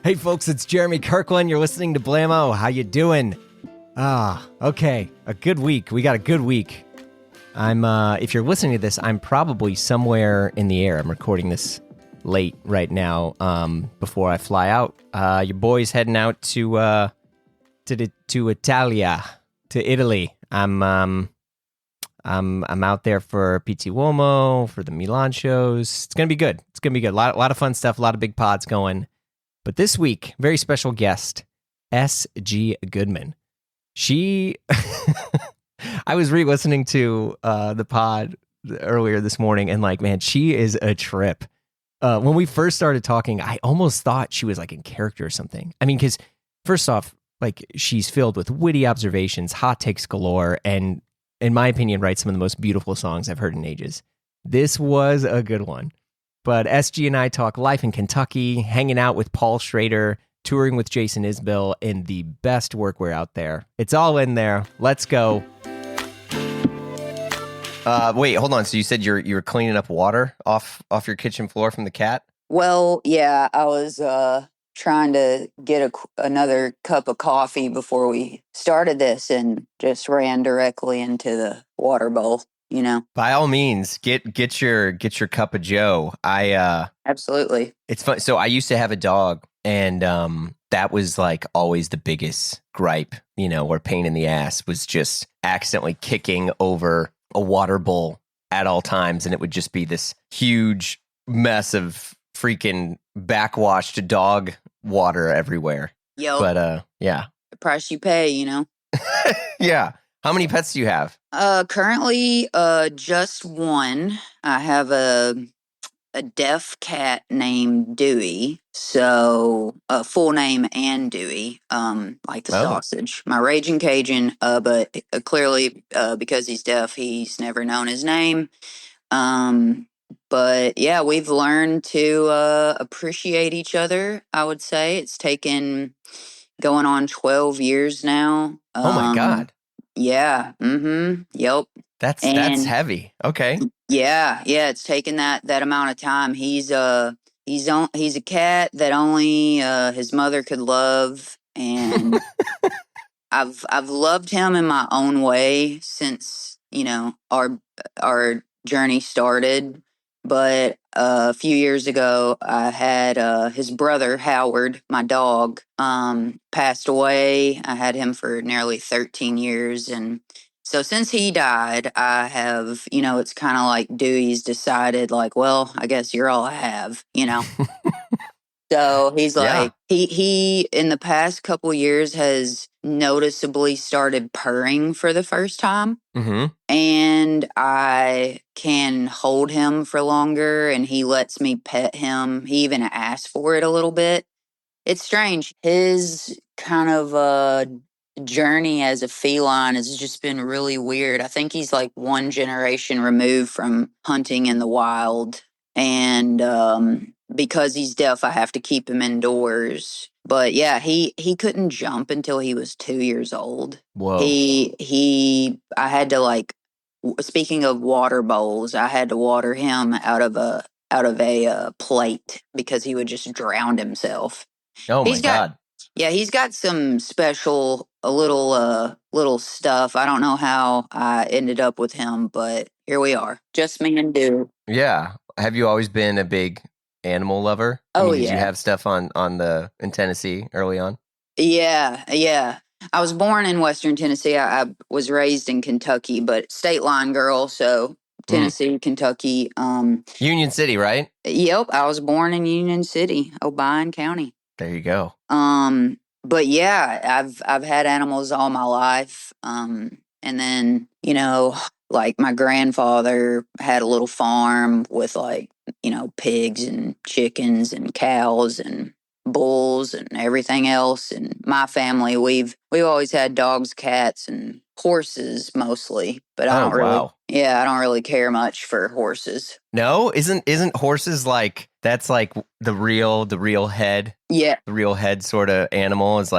Hey folks, it's Jeremy Kirkland. You're listening to Blammo. How you doing? Okay. A good week. We got a good week. If you're listening to this, I'm probably somewhere in the air. I'm recording this late right now, before I fly out. Your boy's heading out to Italia, to Italy. I'm out there for PT Uomo, for the Milan shows. It's gonna be good. A lot of fun stuff. A lot of big pods going. But this week, very special guest, S.G. Goodman. I was re-listening to the pod earlier this morning, and man, she is a trip. When we first started talking, I almost thought she was in character or something. I mean, because first off, she's filled with witty observations, hot takes galore, and in my opinion, writes some of the most beautiful songs I've heard in ages. This was a good one. But SG and I talk life in Kentucky, hanging out with Paul Schrader, touring with Jason Isbell, and the best workwear out there. It's all in there. Let's go. Wait, hold on. So you said you were cleaning up water off your kitchen floor from the cat? Well, yeah, I was trying to get another cup of coffee before we started this and just ran directly into the water bowl. By all means, get your cup of Joe. Absolutely. It's fun. So I used to have a dog, and that was always the biggest gripe, or pain in the ass, was just accidentally kicking over a water bowl at all times, and it would just be this huge mess of freaking backwashed dog water everywhere. Yo. But yeah. The price you pay, Yeah. How many pets do you have? Currently, just one. I have a deaf cat named Dewey. So, full name and Dewey, like the sausage. My Raging Cajun, but clearly, because he's deaf, he's never known his name. But yeah, we've learned to appreciate each other, I would say. It's taken going on 12 years now. Oh my God. Yeah. Mm-hmm. Yep. That's heavy. Okay. Yeah. It's taken that amount of time. He's a cat that only his mother could love, and I've loved him in my own way since our journey started. But a few years ago, I had his brother, Howard, my dog, passed away. I had him for nearly 13 years. And so since he died, I have, it's kind of like Dewey's decided, well, I guess you're all I have, So he's he in the past couple years has noticeably started purring for the first time. Mm-hmm. And I can hold him for longer, and he lets me pet him. He even asks for it a little bit. It's strange. His kind of journey as a feline has just been really weird. I think he's one generation removed from hunting in the wild. And because he's deaf, I have to keep him indoors. But yeah, he couldn't jump until he was 2 years old. Whoa. I had to speaking of water bowls, I had to water him out of a plate because he would just drown himself. Oh my God. Yeah, he's got some special little stuff. I don't know how I ended up with him, but here we are. Just me and Dew. Yeah. Have you always been a big animal lover? Yeah. Did you have stuff in Tennessee early on? Yeah. I was born in Western Tennessee. I was raised in Kentucky, but state line girl, so Tennessee, Kentucky. Union City, right? Yep, I was born in Union City, Obion County. There you go. But yeah, I've had animals all my life. And then, my grandfather had a little farm with pigs and chickens and cows and bulls and everything else. And my family, we've always had dogs, cats, and horses mostly. But I don't really care much for horses. No, isn't horses that's the real head? Yeah, the real head sort of animal is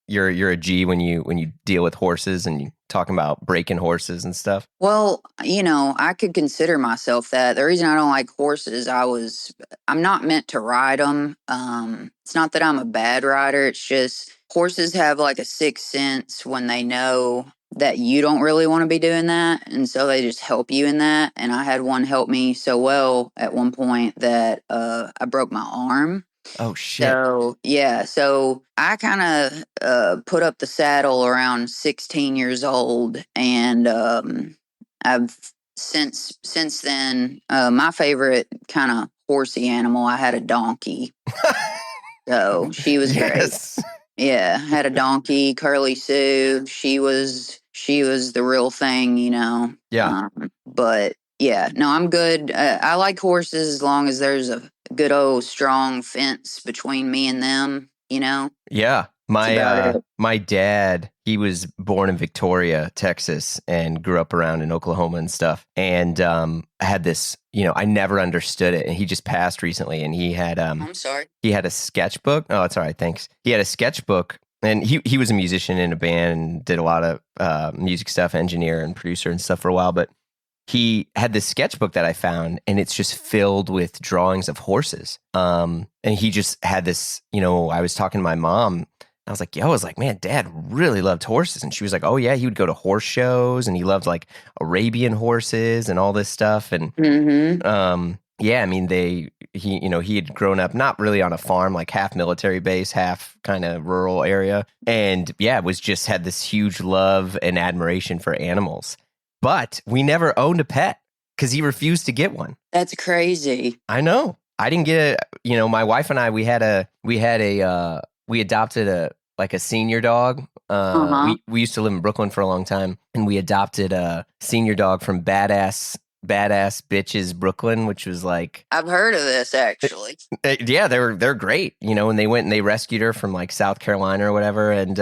you're a G when you deal with horses and you talking about breaking horses and stuff. Well, I could consider myself that. The reason I don't like horses, I'm not meant to ride them. It's not that I'm a bad rider. It's just horses have like a sixth sense when they know that you don't really want to be doing that. And so they just help you in that. And I had one help me so well at one point that I broke my arm. Oh shit. So yeah, so I kind of put up the saddle around 16 years old, and I've since then my favorite kind of horsey animal. I had a donkey, so she was great. Yes. Yeah, had a donkey, Curly Sue. She was the real thing, Yeah. But yeah, no, I'm good. I like horses as long as there's a good old strong fence between me and them. Yeah. That's about it. My dad, he was born in Victoria, Texas, and grew up around in Oklahoma and stuff. And I had this, I never understood it. And he just passed recently, and I'm sorry. he had a sketchbook. Oh, it's all right, thanks. He had a sketchbook, and he was a musician in a band and did a lot of music stuff, engineer and producer and stuff for a while. But he had this sketchbook that I found, and it's just filled with drawings of horses. And he just had this, I was talking to my mom. I was like, man, Dad really loved horses. And she was like, oh yeah, he would go to horse shows, and he loved like Arabian horses and all this stuff. And Mm-hmm. yeah, I mean, he had grown up not really on a farm, like half military base, half kind of rural area. And yeah, had this huge love and admiration for animals. But we never owned a pet because he refused to get one. That's crazy. I know. I didn't get my wife and I, we adopted a senior dog. Uh-huh. We used to live in Brooklyn for a long time, and we adopted a senior dog from badass bitches Brooklyn, which was like, I've heard of this actually. yeah, they're great, and they went and they rescued her from like South Carolina or whatever, and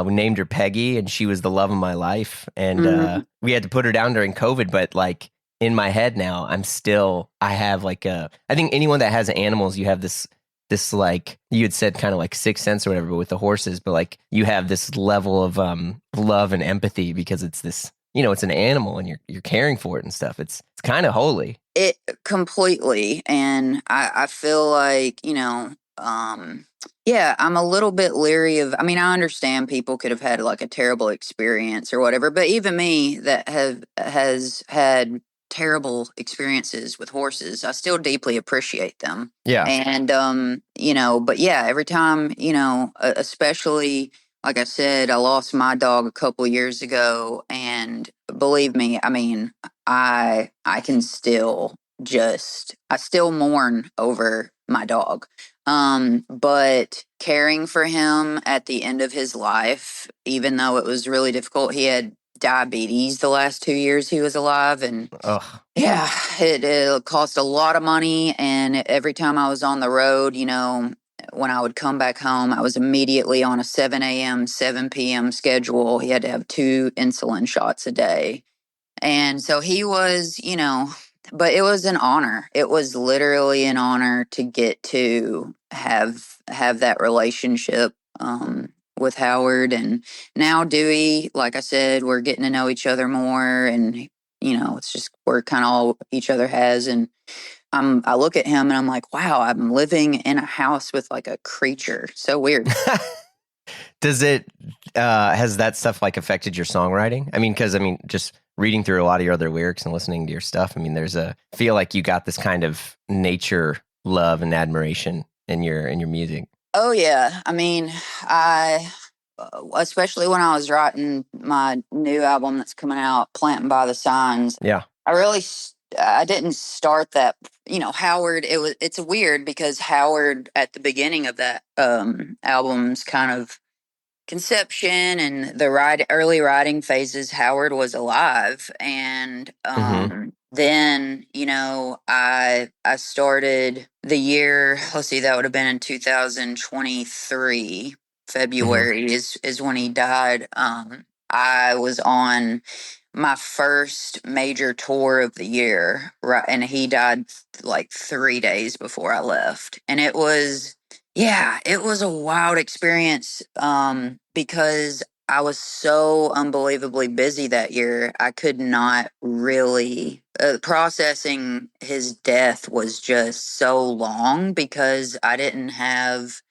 we named her Peggy, and she was the love of my life, and Mhm. we had to put her down during COVID, but like in my head now, I have like I think anyone that has animals, you have this like you had said kind of like sixth sense or whatever, but with the horses, but like you have this level of love and empathy because it's this, it's an animal and you're caring for it and stuff. It's kind of holy. It completely, and I feel like yeah, I'm a little bit leery of. I mean, I understand people could have had like a terrible experience or whatever, but even me that has had terrible experiences with horses, I still deeply appreciate them. Yeah. And but yeah, every time, especially like I said, I lost my dog a couple years ago, and believe me, I mean, I can still I still mourn over my dog. But caring for him at the end of his life, even though it was really difficult, he had diabetes the last 2 years he was alive, and Ugh. yeah, it cost a lot of money. And every time I was on the road, when I would come back home, I was immediately on a 7 a.m., 7 p.m. schedule. He had to have 2 insulin shots a day. And so he was, but it was an honor. It was literally an honor to get to have that relationship with Howard. And now Dewey, like I said, we're getting to know each other more, and it's just we're kind of all each other has. And I look at him and I'm like, wow, I'm living in a house with like a creature. So weird. Does it has that stuff like affected your songwriting? I mean, because just reading through a lot of your other lyrics and listening to your stuff, I mean, feel like you got this kind of nature love and admiration in your music. Oh yeah, I mean, I especially when I was writing my new album that's coming out, Planting by the Signs. Yeah. I didn't start that. Howard. It's weird because Howard at the beginning of that album's kind of conception and the early writing phases, Howard was alive. And then I started the year, let's see, that would have been in 2023 February is when he died. I was on my first major tour of the year, right, and he died like 3 days before I left. And it was a wild experience because I was so unbelievably busy that year. I could not really processing his death was just so long because I didn't have,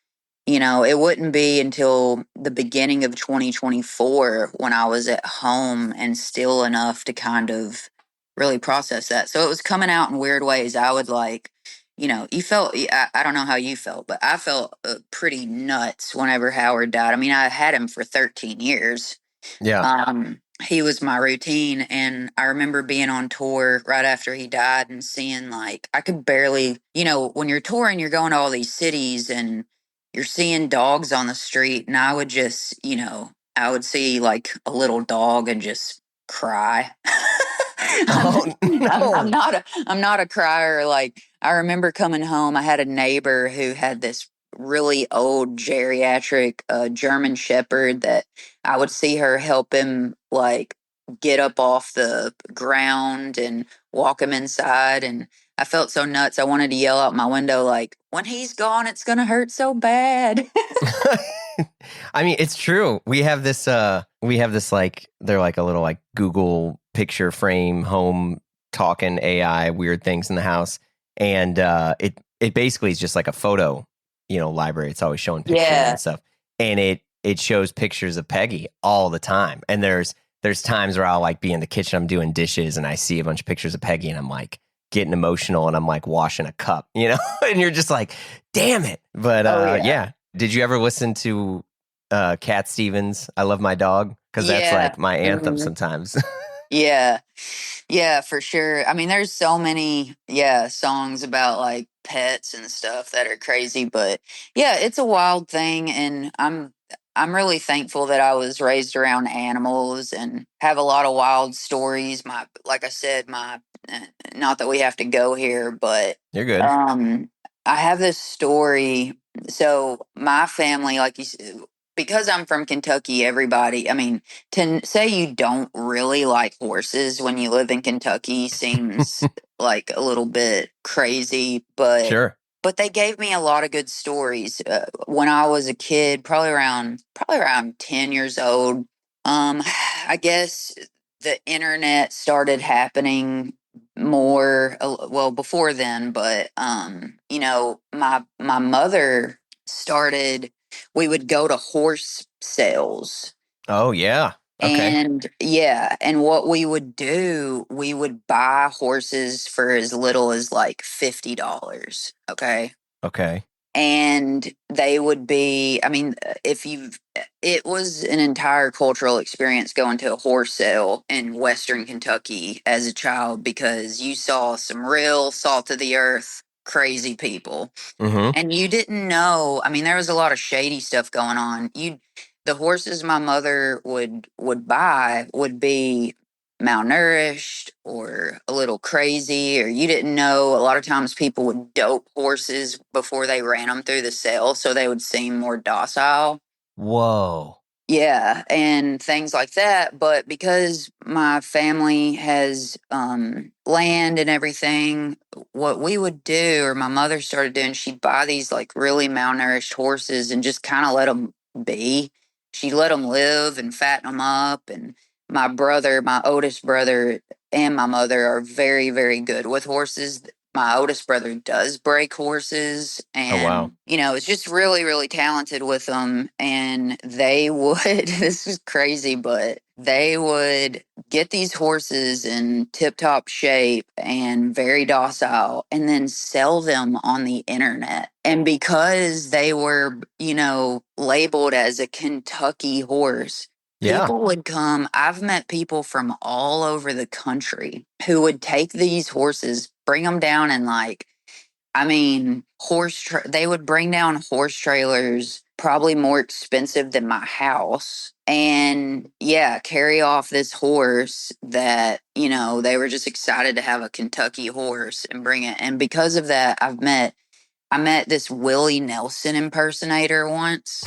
it wouldn't be until the beginning of 2024 when I was at home and still enough to kind of really process that. So it was coming out in weird ways. I would like, you felt, I don't know how you felt, but I felt pretty nuts whenever Howard died. I mean, I had him for 13 years. Yeah. He was my routine. And I remember being on tour right after he died and seeing like, I could barely, when you're touring, you're going to all these cities and you're seeing dogs on the street. And I would just, I would see like a little dog and just cry. Oh no. I'm not a crier. Like I remember coming home, I had a neighbor who had this really old geriatric German Shepherd that I would see her help him like get up off the ground and walk him inside. And I felt so nuts. I wanted to yell out my window, like, when he's gone, it's going to hurt so bad. I mean, it's true. We have this like, they're like a little like Google picture frame home talking AI weird things in the house. And it basically is just like a photo, library. It's always showing pictures and stuff. And it shows pictures of Peggy all the time. And there's times where I'll like be in the kitchen, I'm doing dishes and I see a bunch of pictures of Peggy and I'm like getting emotional and I'm like washing a cup, and you're just like, damn it. But yeah. Did you ever listen to Cat Stevens, I Love My Dog? Because that's like my anthem sometimes. Yeah. Yeah, for sure. I mean, there's so many, songs about like pets and stuff that are crazy, but yeah, it's a wild thing. And I'm really thankful that I was raised around animals and have a lot of wild stories. Like I said, not that we have to go here, but You're good. I have this story. So my family, like you said, because I'm from Kentucky, everybody, I mean, to say you don't really like horses when you live in Kentucky seems like a little bit crazy, but Sure. but they gave me a lot of good stories when I was a kid, probably around 10 years old. I guess the internet started happening more well before then, but my mother started, we would go to horse sales. Oh yeah. Okay. And what we would do, we would buy horses for as little as like $50. Okay. Okay. And they would be, I mean, it was an entire cultural experience going to a horse sale in Western Kentucky as a child because you saw some real salt of the earth, crazy people. Mm-hmm. And you didn't know, I mean, there was a lot of shady stuff going on. The horses my mother would buy would be malnourished or a little crazy, or you didn't know. A lot of times people would dope horses before they ran them through the sale so they would seem more docile. Whoa. Yeah, and things like that. But because my family has land and everything, what we would do, or my mother started doing, she'd buy these like really malnourished horses and just kind of let them be. She'd let them live and fatten them up. And my oldest brother, and my mother are very, very good with horses. My oldest brother does break horses Oh wow. and is just really, really talented with them. And they would this is crazy, but they would get these horses in tip top shape and very docile and then sell them on the internet. And because they were labeled as a Kentucky horse, Yeah. people would come. I've met people from all over the country who would take these horses, bring them down, and like, I mean, they would bring down horse trailers, probably more expensive than my house. And yeah, carry off this horse that, they were just excited to have a Kentucky horse and bring it. And because of that, I met this Willie Nelson impersonator once.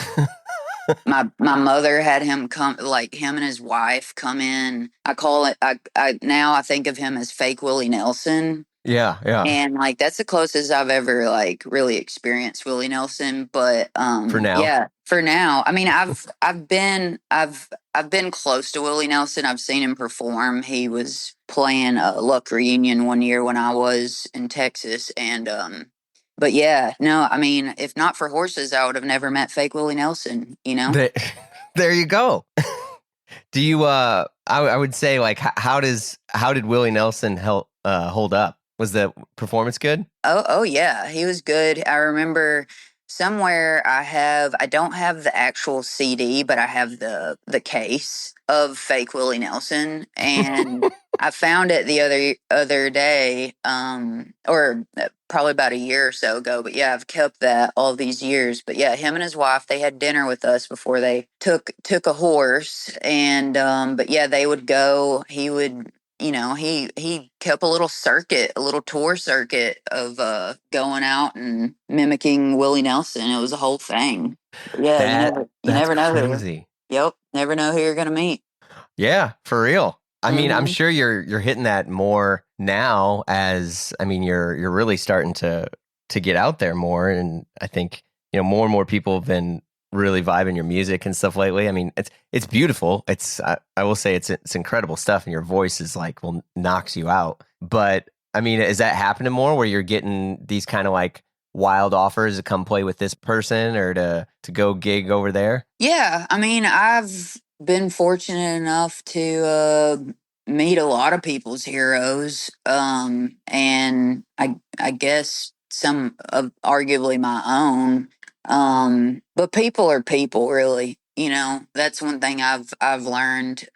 My mother had him come, like him and his wife come in. I call it, I now I think of him as fake Willie Nelson. Yeah, yeah. And like that's the closest I've ever like really experienced Willie Nelson. But For now. yeah, for now, I mean, I've been close to Willie Nelson. I've seen him perform. He was playing a Luck Reunion one year when I was in Texas, and but yeah, no, I mean, if not for horses, I would have never met fake Willie Nelson. You know? There, there you go. Do you I would say like how did Willie Nelson hold up? Was the performance good? Oh yeah, he was good. I remember somewhere I don't have the actual CD, but I have the case of fake Willie Nelson, and I found it the other day, or probably about a year or so ago. But yeah, I've kept that all these years. But yeah, him and his wife, they had dinner with us before they took a horse, and but yeah, they would go. He would, he kept a little circuit, a little tour circuit of going out and mimicking Willie Nelson. It was a whole thing. But yeah, you That's never know crazy. yep, never know who you're gonna meet. Yeah, for real. I mean, I'm Hmm. sure you're hitting that more now as I mean you're really starting to get out there more, and I think more and more people have been really vibing your music and stuff lately. I mean, it's beautiful. I will say it's incredible stuff, and your voice is like knocks you out. But I mean, is that happening more where you're getting these kind of like wild offers to come play with this person or to go gig over there? Yeah, I mean, I've been fortunate enough to meet a lot of people's heroes, and I guess some of arguably my own. But people are people, really. That's one thing I've learned,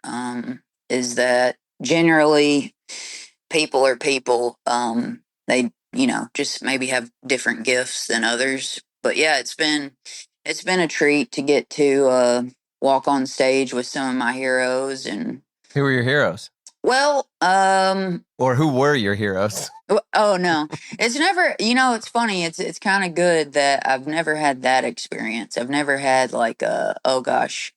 is that generally people are people. They just maybe have different gifts than others. But yeah, it's been a treat to get to walk on stage with some of my heroes. And Who are your heroes? well, Or who were your heroes? oh no, it's never. It's funny. It's kind of good that I've never had that experience. I've never had like oh gosh,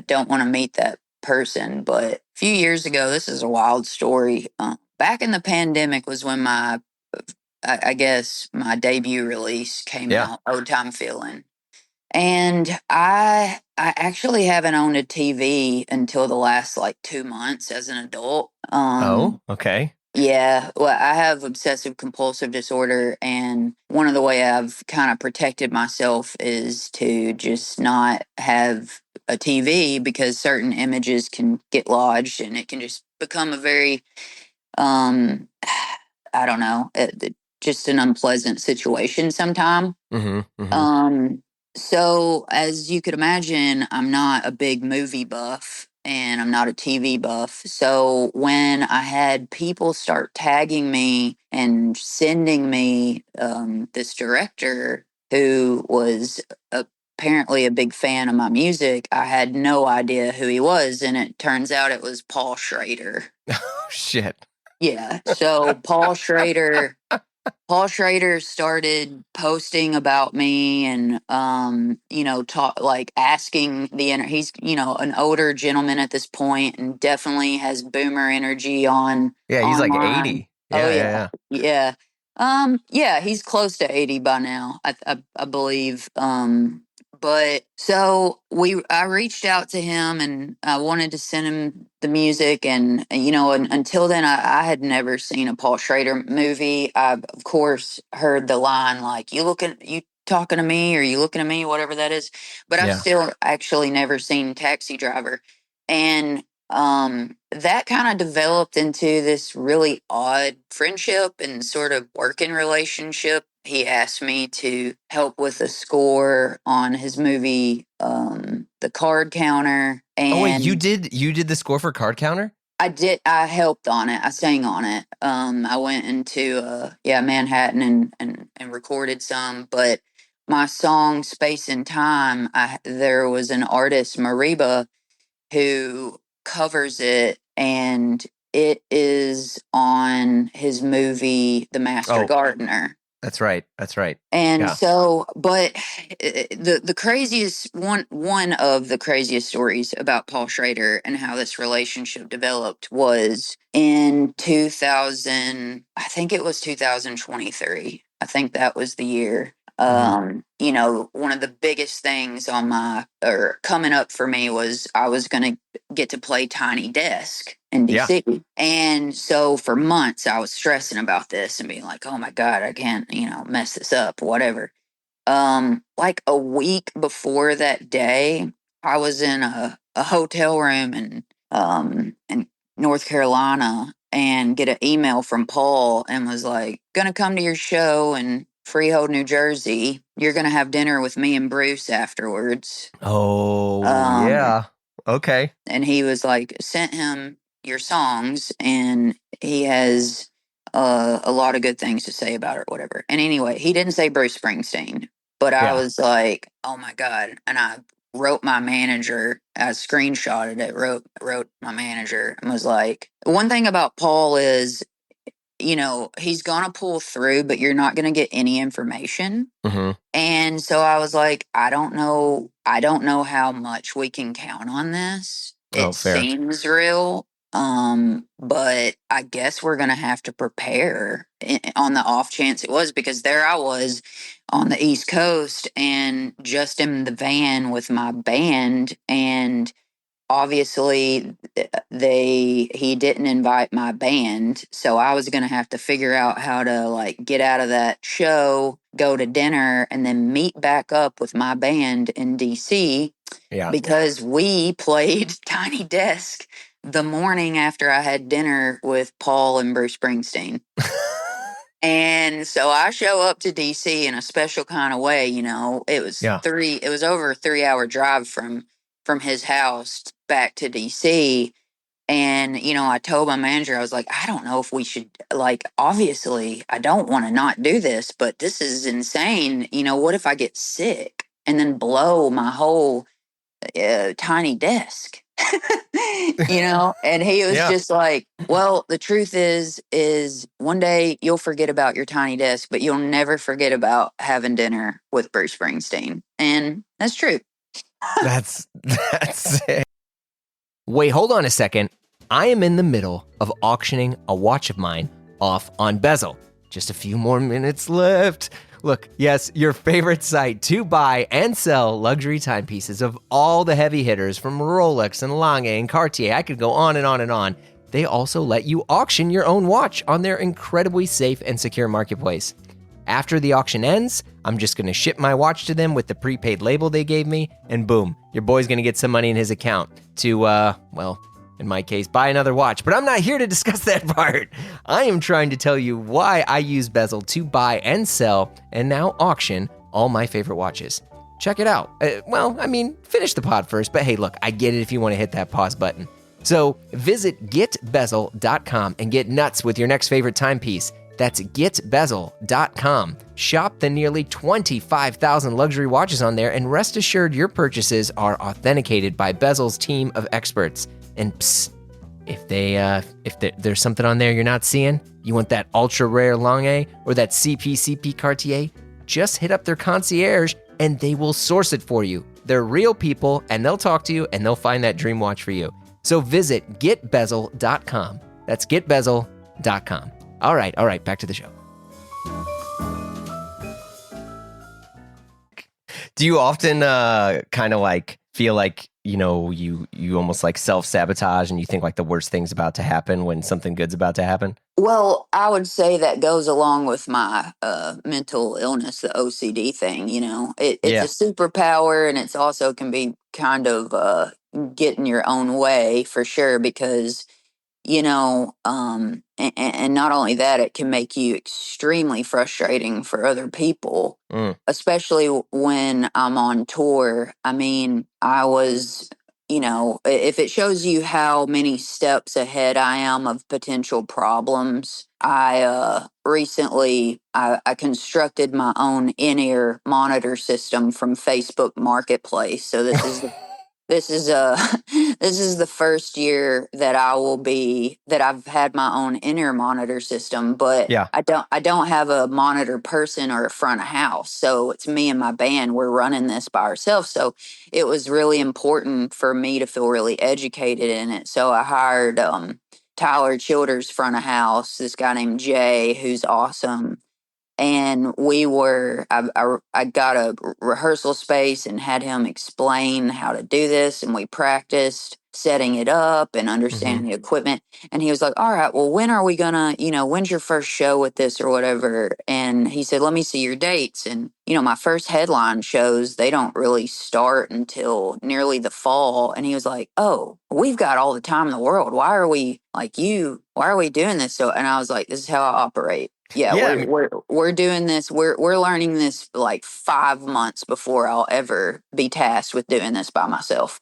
don't want to meet that person. But a few years ago, this is a wild story. Back in the pandemic was when I guess my debut release came Yeah. out, Old Time Feeling. And I actually haven't owned a TV until the last like 2 months as an adult. Oh, okay. Yeah, well, I have obsessive compulsive disorder, and one of the way I've kind of protected myself is to just not have a TV because certain images can get lodged, and it can just become a very um I don't know, just an unpleasant situation sometime. Mm-hmm. Mm-hmm. Um, so as you could imagine, I'm not a big movie buff and I'm not a TV buff. So when I had people start tagging me and sending me this director who was apparently a big fan of my music, I had no idea who he was. And it turns out it was Paul Schrader. Oh, shit. Yeah. So Paul Schrader started posting about me and talk like asking he's an older gentleman at this point and definitely has boomer energy on Yeah, he's like online. 80. Oh Yeah, yeah, yeah. yeah. Yeah. Yeah, he's close to 80 by now, I believe. But so I reached out to him and I wanted to send him the music, and until then I had never seen a Paul Schrader movie. I've of course heard the line like you talking to me or you looking at me, whatever that is, but I've Yeah. still actually never seen Taxi Driver. And that kind of developed into this really odd friendship and sort of working relationship. He asked me to help with a score on his movie, The Card Counter, Oh wait, you and did the score for Card Counter? I helped on it. I sang on it. I went into Manhattan and recorded some, but my song Space and Time, there was an artist, Mariba, who covers it, and it is on his movie The Master Oh, Gardener. That's right. That's right. And Yeah. so, but the craziest one of the craziest stories about Paul Schrader and how this relationship developed was in 2000. I think it was 2023. I think that was the year. You know, one of the biggest things on my or coming up for me was I was going to get to play Tiny Desk in Yeah. DC. And so for months I was stressing about this and being like, oh my God, I can't, you know, mess this up, whatever. Like a week before that day, I was in a hotel room in North Carolina and get an email from Paul and was like, gonna come to your show in Freehold, New Jersey. You're gonna have dinner with me and Bruce afterwards. Oh, Um, yeah. Okay. and he was like, sent him your songs and he has a lot of good things to say about it, whatever. And anyway, he didn't say Bruce Springsteen, but I Yeah. was like, oh my God. And I wrote my manager, I screenshotted it, wrote my manager and was like, one thing about Paul is, you know, he's gonna pull through, but you're not gonna get any information. Mm-hmm. And so I was like, I don't know. I don't know how much we can count on this. Oh, It fair. seems real. But I guess we're going to have to prepare on the off chance it was, because there I was on the East Coast and just in the van with my band, and obviously he didn't invite my band, so I was going to have to figure out how to like get out of that show, go to dinner, and then meet back up with my band in DC, Yeah. because we played Tiny Desk the morning after I had dinner with Paul and Bruce Springsteen. And so I show up to DC in a special kind of way, you know. It was Yeah. over a 3-hour drive from his house back to DC. And, you know, I told my manager, I was like, I don't know if we should, like, obviously I don't want to not do this, but this is insane. You know, what if I get sick and then blow my whole Tiny Desk? You know. And he was Yeah. just like, well, the truth is one day you'll forget about your Tiny Desk, but you'll never forget about having dinner with Bruce Springsteen. And that's true. That's it. Wait, hold on a second. I am in the middle of auctioning a watch of mine off on Bezel. Just a few more minutes left. Look, yes, your favorite site to buy and sell luxury timepieces of all the heavy hitters from Rolex and Lange and Cartier. I could go on and on and on. They also let you auction your own watch on their incredibly safe and secure marketplace. After the auction ends, I'm just going to ship my watch to them with the prepaid label they gave me, and boom, your boy's going to get some money in his account to, well, in my case, buy another watch. But I'm not here to discuss that part. I am trying to tell you why I use Bezel to buy and sell and now auction all my favorite watches. Check it out. Finish the pod first, but hey, look, I get it if you want to hit that pause button. So visit getbezel.com and get nuts with your next favorite timepiece. That's getbezel.com. Shop the nearly 25,000 luxury watches on there, and rest assured your purchases are authenticated by Bezel's team of experts. And psst, if there's something on there you're not seeing, you want that ultra rare Lange or that CPCP Cartier, just hit up their concierge and they will source it for you. They're real people and they'll talk to you and they'll find that dream watch for you. So visit getbezel.com. That's getbezel.com. All right, back to the show. Do you often kind of like feel like, you know, you almost like self-sabotage and you think like the worst thing's about to happen when something good's about to happen? Well, I would say that goes along with my mental illness, the OCD thing. You know, it's Yeah. a superpower, and it's also can be kind of get in your own way for sure, because you know, and not only that, it can make you extremely frustrating for other people, especially when I'm on tour. I mean, I was, you know, if it shows you how many steps ahead I am of potential problems, I recently I constructed my own in-ear monitor system from Facebook Marketplace. So this is This is the first year that I've had my own inner monitor system, but Yeah. I don't have a monitor person or a front of house. So it's me and my band. We're running this by ourselves. So it was really important for me to feel really educated in it. So I hired Tyler Childers front of house, this guy named Jay, who's awesome. And I got a rehearsal space and had him explain how to do this, and we practiced setting it up and understanding the equipment. And he was like, all right, well, when are we gonna, when's your first show with this or whatever? And he said, let me see your dates. And my first headline shows, they don't really start until nearly the fall. And he was like, oh, we've got all the time in the world. Why are we doing this? So, and I was like, this is how I operate. Yeah, Yeah. we're doing this. We're learning this like 5 months before I'll ever be tasked with doing this by myself.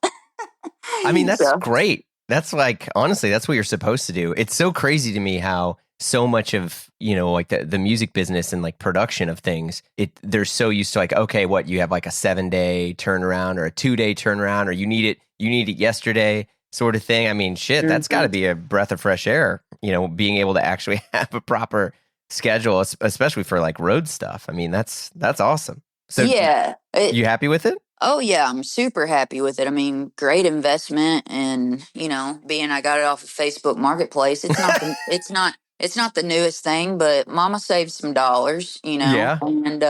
I mean, that's So, great. That's like, honestly, that's what you're supposed to do. It's so crazy to me how so much of, like the music business and like production of things, they're so used to like, okay, what, you have like a 7-day turnaround or a 2-day turnaround, or you need it yesterday sort of thing. I mean, shit, that's got to be a breath of fresh air, being able to actually have a proper schedule, especially for like road stuff. I mean, that's awesome. So yeah. you happy with it? Oh yeah, I'm super happy with it. I mean, great investment, and being I got it off of Facebook Marketplace. It's not the newest thing, but Mama saved some dollars, Yeah. and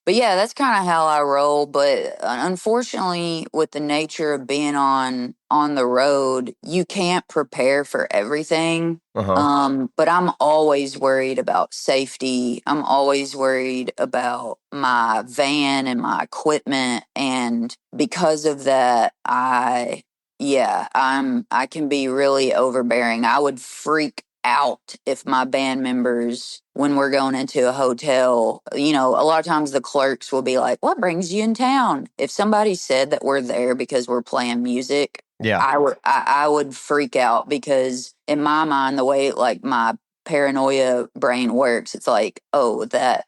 but yeah, that's kind of how I roll. But unfortunately, with the nature of being on the road, you can't prepare for everything. Uh-huh. But I'm always worried about safety. I'm always worried about my van and my equipment. And because of that, I can be really overbearing. I would freak out if my band members, when we're going into a hotel, a lot of times the clerks will be like, what brings you in town? If somebody said that we're there because we're playing music, Yeah. I would freak out, because in my mind, the way like my paranoia brain works, it's like, oh, that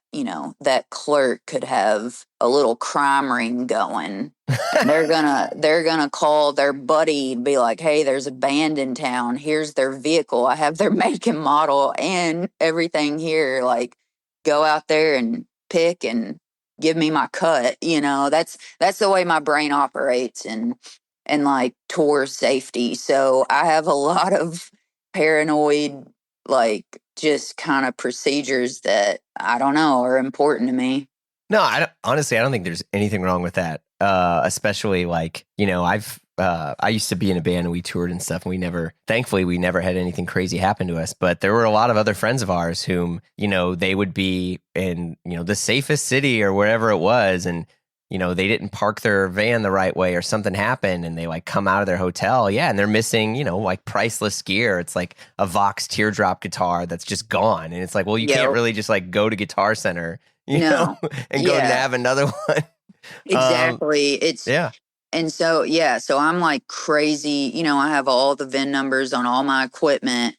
clerk could have a little crime ring going. And they're gonna call their buddy and be like, hey, there's a band in town. Here's their vehicle. I have their make and model and everything here. Like, go out there and pick and give me my cut. That's the way my brain operates, and like tour safety. So I have a lot of paranoid, like, just kind of procedures that I don't know are important to me. No, honestly, I don't think there's anything wrong with that. Especially like, I used to be in a band and we toured and stuff, and thankfully we never had anything crazy happen to us. But there were a lot of other friends of ours whom, they would be in, the safest city or wherever it was. And, they didn't park their van the right way or something happened, and they like come out of their hotel. Yeah. And they're missing, like priceless gear. It's like a Vox teardrop guitar that's just gone. And it's like, well, you can't really just like go to Guitar Center, No. and go Yeah. nab another one. Exactly. Yeah. And so, yeah, so I'm like crazy. I have all the VIN numbers on all my equipment.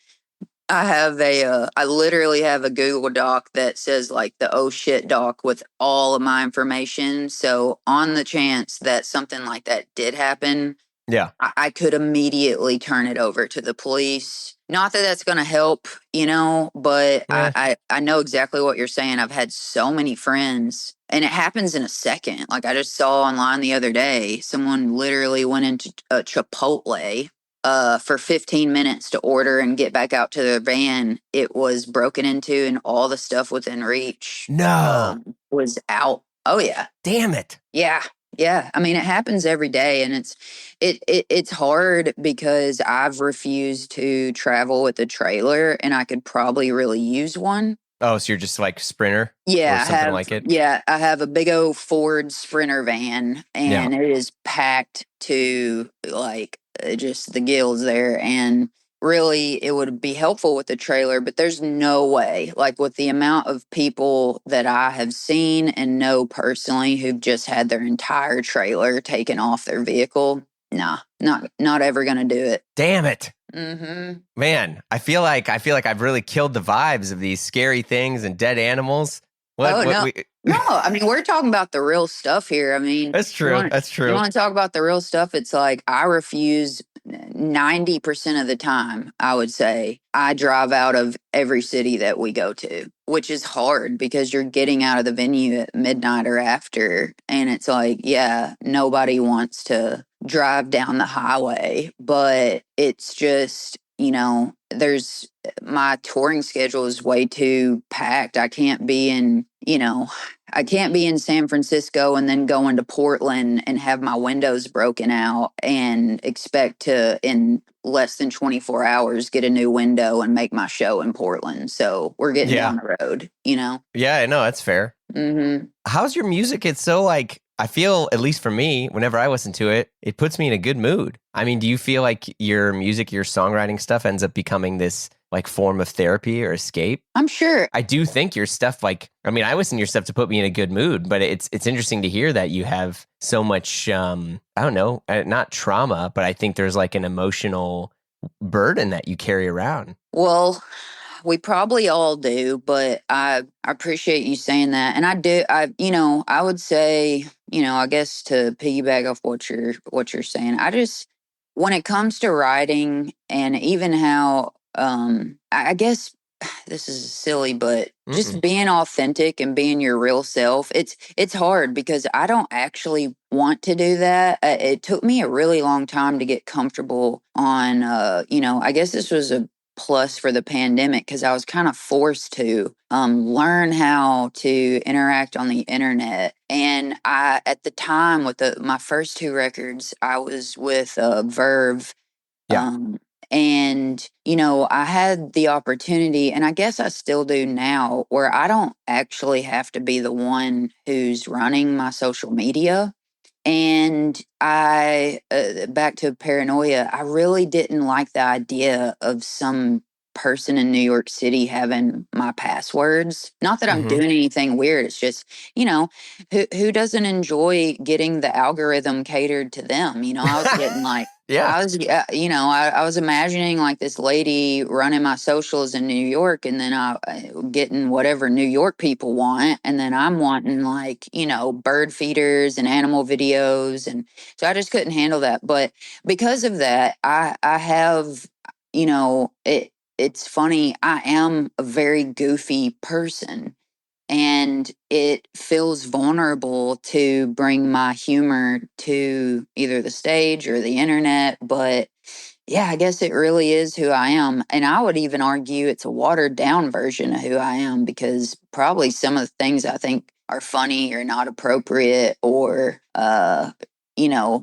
I literally have a Google Doc that says like the oh shit doc with all of my information. So on the chance that something like that did happen, Yeah. I could immediately turn it over to the police. Not that that's going to help, but Yeah. I know exactly what you're saying. I've had so many friends, and it happens in a second. Like, I just saw online the other day, someone literally went into a Chipotle for 15 minutes to order and get back out to their van. It was broken into, and all the stuff within reach No. was out. Oh, yeah. Damn it. Yeah. Yeah. I mean, it happens every day, and it's hard because I've refused to travel with a trailer, and I could probably really use one. Oh, so you're just like Sprinter? Yeah, Or something like it? Yeah, I have a big old Ford Sprinter van, Yeah. and it is packed to like just the gills there. And really, it would be helpful with the trailer, but there's no way, like with the amount of people that I have seen and know personally who've just had their entire trailer taken off their vehicle. Nah, not ever gonna do it. Damn it. Mm-hmm. Man, I feel like I've really killed the vibes of these scary things and dead animals. No. No, I mean, we're talking about the real stuff here. I mean, That's true. That's you true. want to talk about the real stuff? It's like, I refuse. 90% of the time, I would say, I drive out of every city that we go to, which is hard because you're getting out of the venue at midnight or after. And it's like, yeah, nobody wants to drive down the highway, but it's just, there's my touring schedule is way too packed. I can't be in San Francisco and then go into Portland and have my windows broken out and expect to, in less than 24 hours, get a new window and make my show in Portland. So we're getting down the road, Yeah, I know. That's fair. Mm-hmm. How's your music? It's so like, I feel, at least for me, whenever I listen to it, it puts me in a good mood. I mean, do you feel like your music, your songwriting stuff ends up becoming this like form of therapy or escape? I'm sure. I do think your stuff, like, I mean, I listen to your stuff to put me in a good mood, but it's interesting to hear that you have so much, I don't know, not trauma, but I think there's like an emotional burden that you carry around. Well, we probably all do, but I appreciate you saying that. And I would say, I guess to piggyback off what you're saying, when it comes to writing and even how, I guess this is silly, but just being authentic and being your real self, it's hard because I don't actually want to do that. It took me a really long time to get comfortable on, I guess this was a plus for the pandemic because I was kind of forced to learn how to interact on the internet. And at the time with my first two records, I was with Verve. Yeah. And, I had the opportunity, and I guess I still do now, where I don't actually have to be the one who's running my social media. And back to paranoia, I really didn't like the idea of some person in New York City having my passwords. Not that I'm doing anything weird. It's just, who doesn't enjoy getting the algorithm catered to them? I was getting like, Yeah. I was imagining like this lady running my socials in New York, and then I getting whatever New York people want, and then I'm wanting like bird feeders and animal videos, and so I just couldn't handle that. But because of that, I have it's funny. I am a very goofy person. And it feels vulnerable to bring my humor to either the stage or the internet. But yeah, I guess it really is who I am. And I would even argue it's a watered down version of who I am because probably some of the things I think are funny or not appropriate or,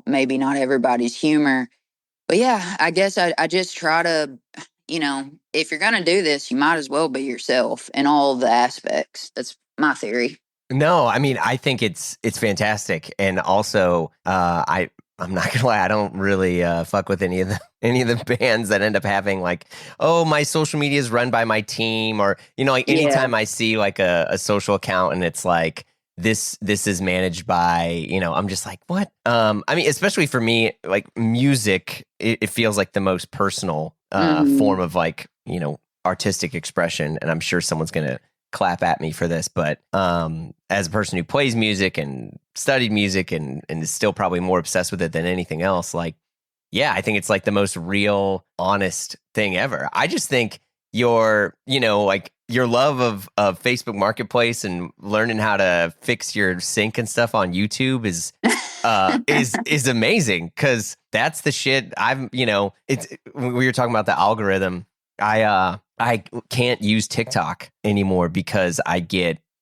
maybe not everybody's humor. But yeah, I guess I just try to, if you're going to do this, you might as well be yourself in all the aspects. That's my theory. No, I mean, I think it's fantastic. And also, I'm not gonna lie, I don't really fuck with any of the bands that end up having like, oh, my social media is run by my team, or like anytime I see like a social account and it's like this is managed by, I'm just like, what? I mean, especially for me, like music, it feels like the most personal form of like, artistic expression. And I'm sure someone's gonna clap at me for this, but as a person who plays music and studied music and is still probably more obsessed with it than anything else, like, yeah, I think it's like the most real, honest thing ever. I just think like your love of Facebook Marketplace and learning how to fix your sync and stuff on YouTube is amazing, because that's the shit it's, we were talking about the algorithm. I can't use TikTok anymore because I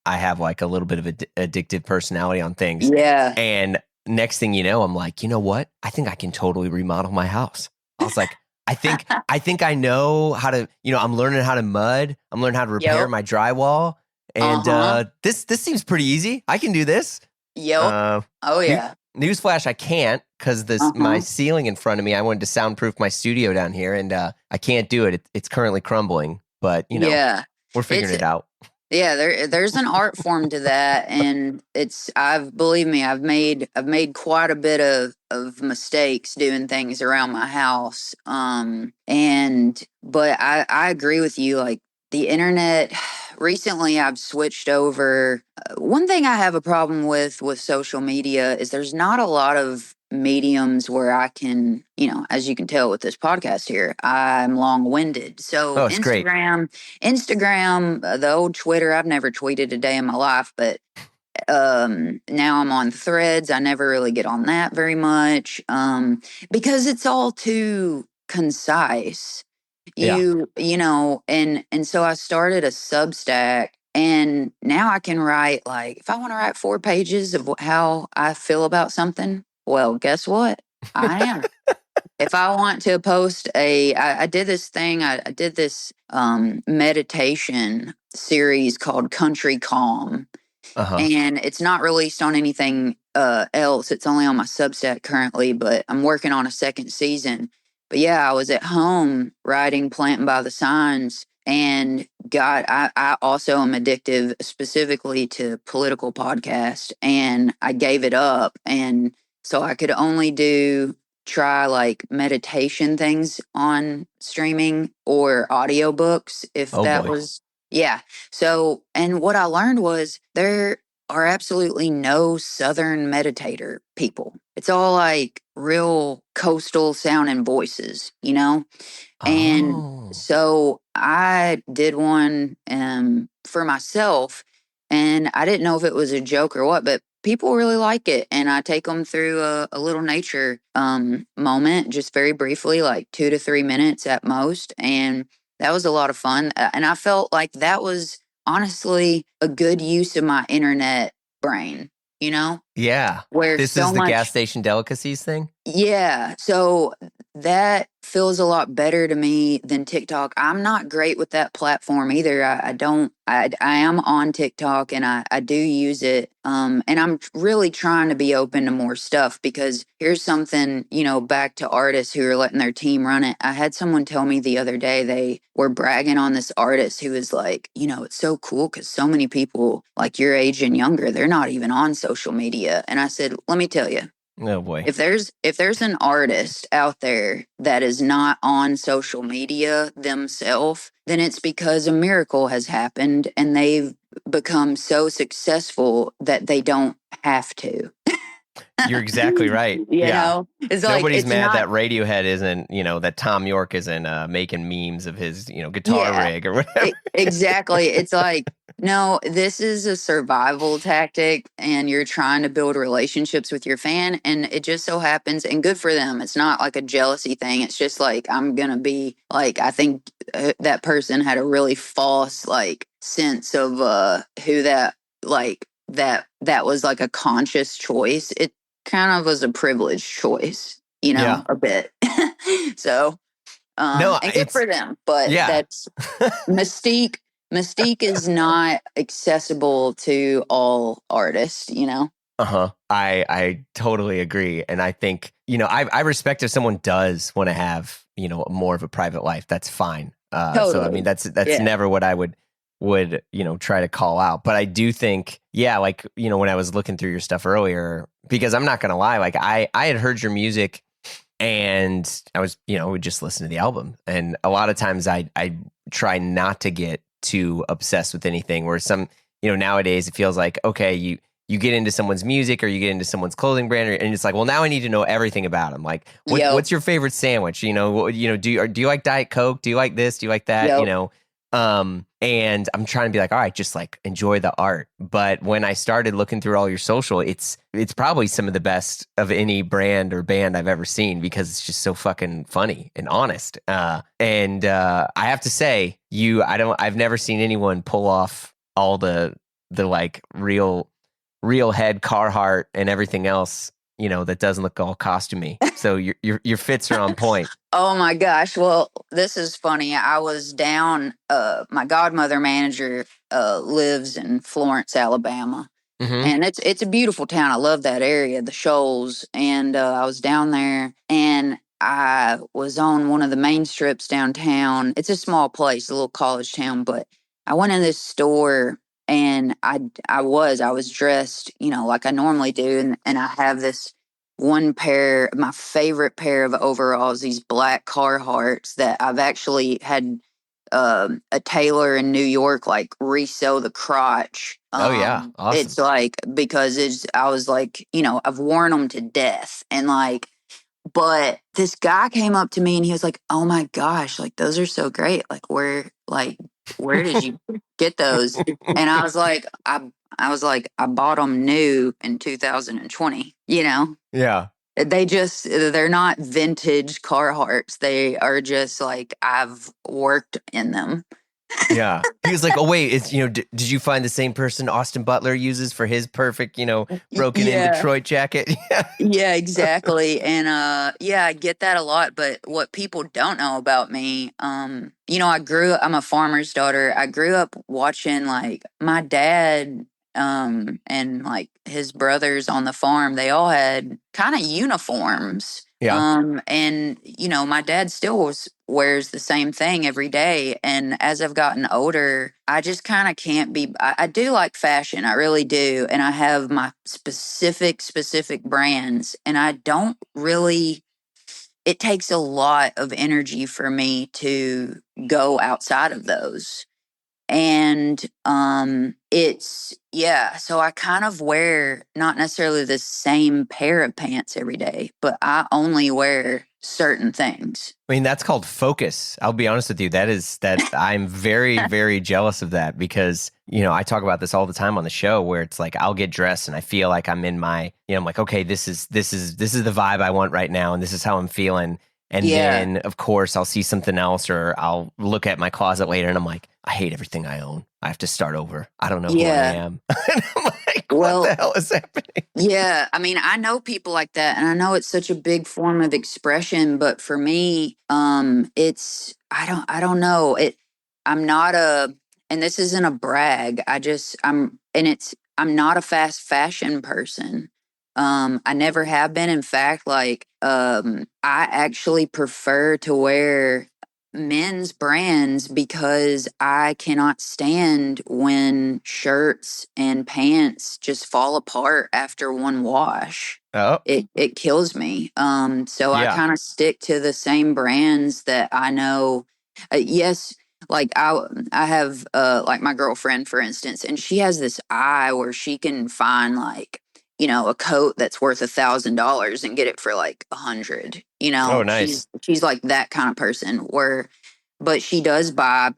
have like a little bit of addictive personality on things. Yeah. And next thing you know, I'm like, you know what? I think I can totally remodel my house. I was like, I think I know how to, I'm learning how to mud. I'm learning how to repair my drywall. And this seems pretty easy. I can do this. Yep. Oh yeah. Newsflash, I can't, because my ceiling in front of me, I wanted to soundproof my studio down here, and I can't do it. It's currently crumbling, but we're figuring it out. Yeah, there's an art form to that, and believe me, I've made quite a bit of mistakes doing things around my house. But I agree with you, like the internet. Recently, I've switched over. One thing I have a problem with social media is there's not a lot of mediums where I can, as you can tell with this podcast here, I'm long-winded. So Oh, it's great. Instagram, the old Twitter, I've never tweeted a day in my life, but now I'm on Threads. I never really get on that very much because it's all too concise. And so I started a Substack, and now I can write, like, if I want to write 4 pages of how I feel about something, well, guess what? I am. If I want to post I did this thing, I did this meditation series called Country Calm, and it's not released on anything else. It's only on my Substack currently, but I'm working on a second season. But yeah, I was at home writing Planting by the Signs, and I also am addictive specifically to political podcasts, and I gave it up. And so I could only try like meditation things on streaming or audiobooks if that was, yeah. So, and what I learned was there are absolutely no Southern meditator people. It's all like real coastal sounding voices, And so I did one for myself, and I didn't know if it was a joke or what, but people really like it. And I take them through a little nature moment, just very briefly, like 2 to 3 minutes at most. And that was a lot of fun. And I felt like that was honestly a good use of my internet brain, Yeah. Where this is the gas station delicacies thing? Yeah. So that feels a lot better to me than TikTok. I'm not great with that platform either. I am on TikTok, and I do use it. And I'm really trying to be open to more stuff, because here's something, back to artists who are letting their team run it. I had someone tell me the other day they were bragging on this artist who was like, it's so cool because so many people like your age and younger, they're not even on social media. And I said, let me tell you, oh boy, if there's an artist out there that is not on social media themselves, then it's because a miracle has happened and they've become so successful that they don't have to. You're exactly right. It's nobody's like, mad that Radiohead isn't, that Tom York isn't making memes of his, guitar rig or whatever. Exactly. It's like, no, this is a survival tactic, and you're trying to build relationships with your fan, and it just so happens, and good for them. It's not like a jealousy thing. It's just like, I'm gonna be like, I think that person had a really false like sense of who that like that was like a conscious choice. It kind of was a privileged choice, a bit. So no, and good for them, but that's Mystique is not accessible to all artists, I totally agree. And I think, I respect if someone does want to have, more of a private life. That's fine. Totally. So I mean, that's never what I would try to call out. But I do think, like, when I was looking through your stuff earlier, because I'm not gonna lie, like I had heard your music, and I was, would just listen to the album. And a lot of times I try not to get too obsessed with anything, where some, nowadays it feels like, okay, you get into someone's music or you get into someone's clothing brand, and it's like, well, now I need to know everything about them. Like, what's your favorite sandwich? Do you like Diet Coke? Do you like this? Do you like that? And I'm trying to be like, all right, just like enjoy the art. But when I started looking through all your social, it's probably some of the best of any brand or band I've ever seen, because it's just so fucking funny and honest. And I have to say, I've never seen anyone pull off all the like real head Carhartt and everything else, that doesn't look all costumey. So your fits are on point. Oh my gosh. Well, this is funny. I was down, my godmother manager lives in Florence, Alabama. Mm-hmm. And it's a beautiful town. I love that area, the Shoals. And I was down there, and I was on one of the main strips downtown. It's a small place, a little college town, but I went in this store, and I was dressed, like I normally do. And I have this one pair, my favorite pair of overalls, these black Carhartts that I've actually had a tailor in New York like resew the crotch. Oh yeah, awesome. It's like because I was like, I've worn them to death, and like, but this guy came up to me and he was like, "Oh my gosh, like those are so great. Where did you get those?" And I was like, I bought them new in 2020. Yeah. They're not vintage Carhartts. They are just like I've worked in them. Yeah. He was like, "Oh wait, it's did you find the same person Austin Butler uses for his perfect, broken in Yeah. Detroit jacket?" Yeah. Yeah, exactly. And yeah, I get that a lot, but what people don't know about me, I'm a farmer's daughter. I grew up watching like my dad and like his brothers on the farm, they all had kind of uniforms. Yeah. And my dad still wears the same thing every day. And as I've gotten older, I just kind of can't be. I do like fashion, I really do, and I have my specific brands, and I don't really. It takes a lot of energy for me to go outside of those. And it's yeah, so I kind of wear not necessarily the same pair of pants every day, but I only wear certain things. I mean, that's called focus. I'll be honest with you. That I'm very, very jealous of that because, I talk about this all the time on the show where it's like I'll get dressed and I feel like I'm in my, I'm like, okay, this is the vibe I want right now and this is how I'm feeling. And Yeah. then of course I'll see something else or I'll look at my closet later and I'm like, I hate everything I own. I have to start over. I don't know who I am. And I'm like, what the hell is happening? Yeah, I mean, I know people like that, and I know it's such a big form of expression, but for me, it's I don't know. I'm not and this isn't a brag. I'm not a fast fashion person. I never have been. In fact, like, I actually prefer to wear men's brands because I cannot stand when shirts and pants just fall apart after one wash. Oh, It kills me. So I yeah. kind of stick to the same brands that I know. Yes, like I have like my girlfriend, for instance, and she has this eye where she can find like a coat that's worth $1,000 and get it for like 100. Oh, nice. She's like that kind of person where, but she does buy,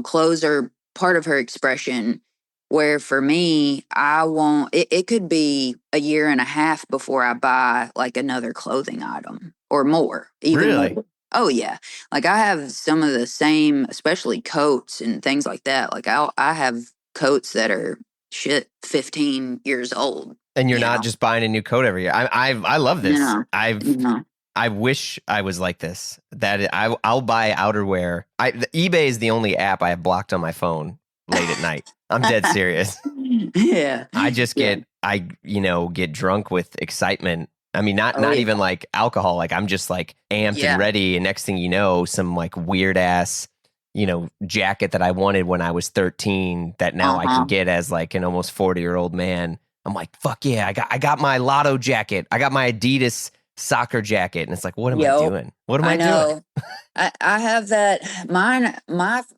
clothes are part of her expression. Where for me, I won't. It could be a year and a half before I buy like another clothing item or more, even Really? more. Oh yeah, like I have some of the same, especially coats and things like that. Like I have coats that are 15 years old. And you're not just buying a new coat every year. I love this. No, no. I wish I was like this. I'll buy outerwear. eBay is the only app I have blocked on my phone late at night. I'm dead serious. Yeah. I just get get drunk with excitement. I mean, not yeah. even like alcohol. Like I'm just like amped and ready. And next thing you know, some like weird ass, jacket that I wanted when I was 13 that now I can get as like an almost 40-year-old man. I'm like, fuck yeah, I got my Lotto jacket. I got my Adidas soccer jacket. And it's like, what am I doing? What am I doing? I have that. My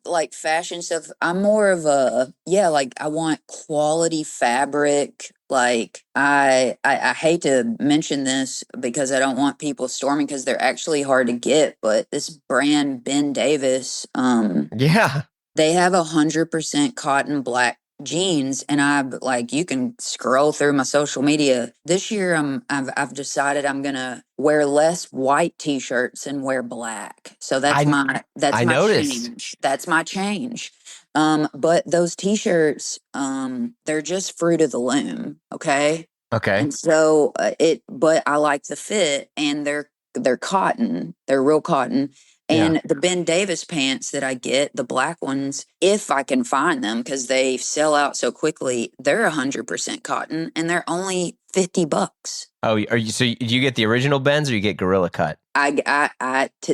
like fashion stuff, I'm more of like I want quality fabric. Like I hate to mention this because I don't want people storming because they're actually hard to get, but this brand Ben Davis, Yeah. they have 100% cotton black jeans, and you can scroll through my social media this year. I've decided I'm gonna wear less white t-shirts and wear black, so that's my noticed. change. That's my change. But those t-shirts, they're just fruit of the loom. Okay. And so but I like the fit, and they're cotton. They're real cotton. And the Ben Davis pants that I get, the black ones, if I can find them, because they sell out so quickly, they're 100% cotton, and they're only $50. Oh, do you get the original Ben's or you get Gorilla Cut?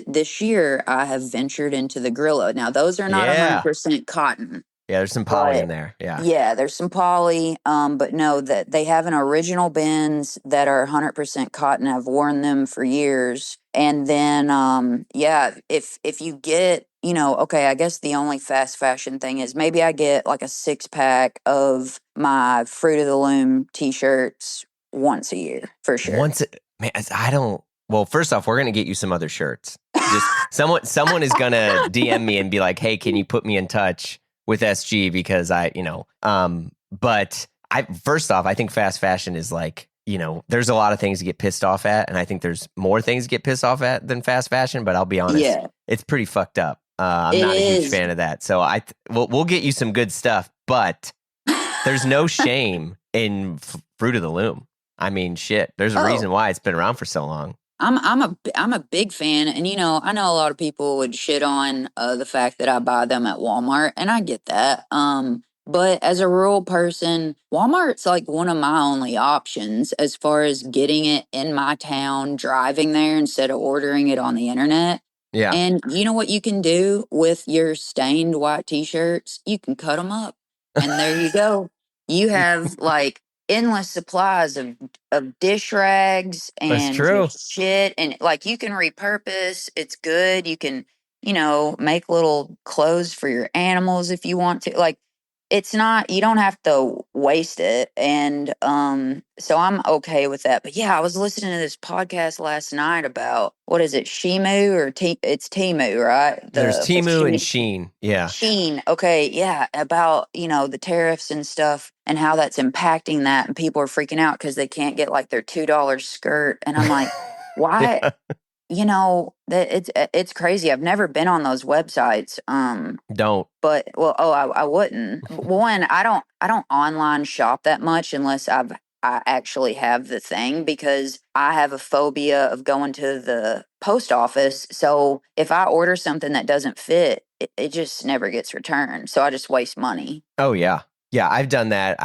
This year I have ventured into the Gorilla. Now those are not 100% cotton. Yeah, there's some poly in there. Yeah. Yeah, there's some poly. But no, that they have an original Ben's that are 100% cotton. I've worn them for years. And then if you get okay, I guess the only fast fashion thing is maybe I get like a 6-pack of my Fruit of the Loom t-shirts once a year for sure. Man, I don't. Well, first off, we're gonna get you some other shirts. Just someone is gonna DM me and be like, "Hey, can you put me in touch with SG because But I first off, I think fast fashion is like, there's a lot of things to get pissed off at, and I think there's more things to get pissed off at than fast fashion. But I'll be honest, Yeah, it's pretty fucked up. I'm it not a huge is. fan of that. So we'll get you some good stuff, but there's no shame in Fruit of the Loom. I mean, shit. There's a reason Oh, why it's been around for so long. I'm a big fan, and I know a lot of people would shit on the fact that I buy them at Walmart, and I get that. But as a rural person, Walmart's like one of my only options as far as getting it in my town, driving there instead of ordering it on the internet. Yeah. And you know what you can do with your stained white t-shirts? You can cut them up, and there you go. You have like endless supplies of dish rags That's and true. just shit, and like you can repurpose. It's good. You can, make little clothes for your animals if you want to. Like, it's not, you don't have to waste it. And so I'm okay with that. But yeah, I was listening to this podcast last night about, what is it, Shimu or it's Timu, right? There's The Timu and Sheen. Yeah. Sheen. Okay, yeah, about, the tariffs and stuff and how that's impacting that, and people are freaking out because they can't get like their $2 skirt. And I'm like, why? Yeah. That it's crazy. I've never been on those websites. Don't. But well, I wouldn't. One, I don't online shop that much unless I actually have the thing, because I have a phobia of going to the post office. So if I order something that doesn't fit, it just never gets returned. So I just waste money. Oh yeah. Yeah, I've done that.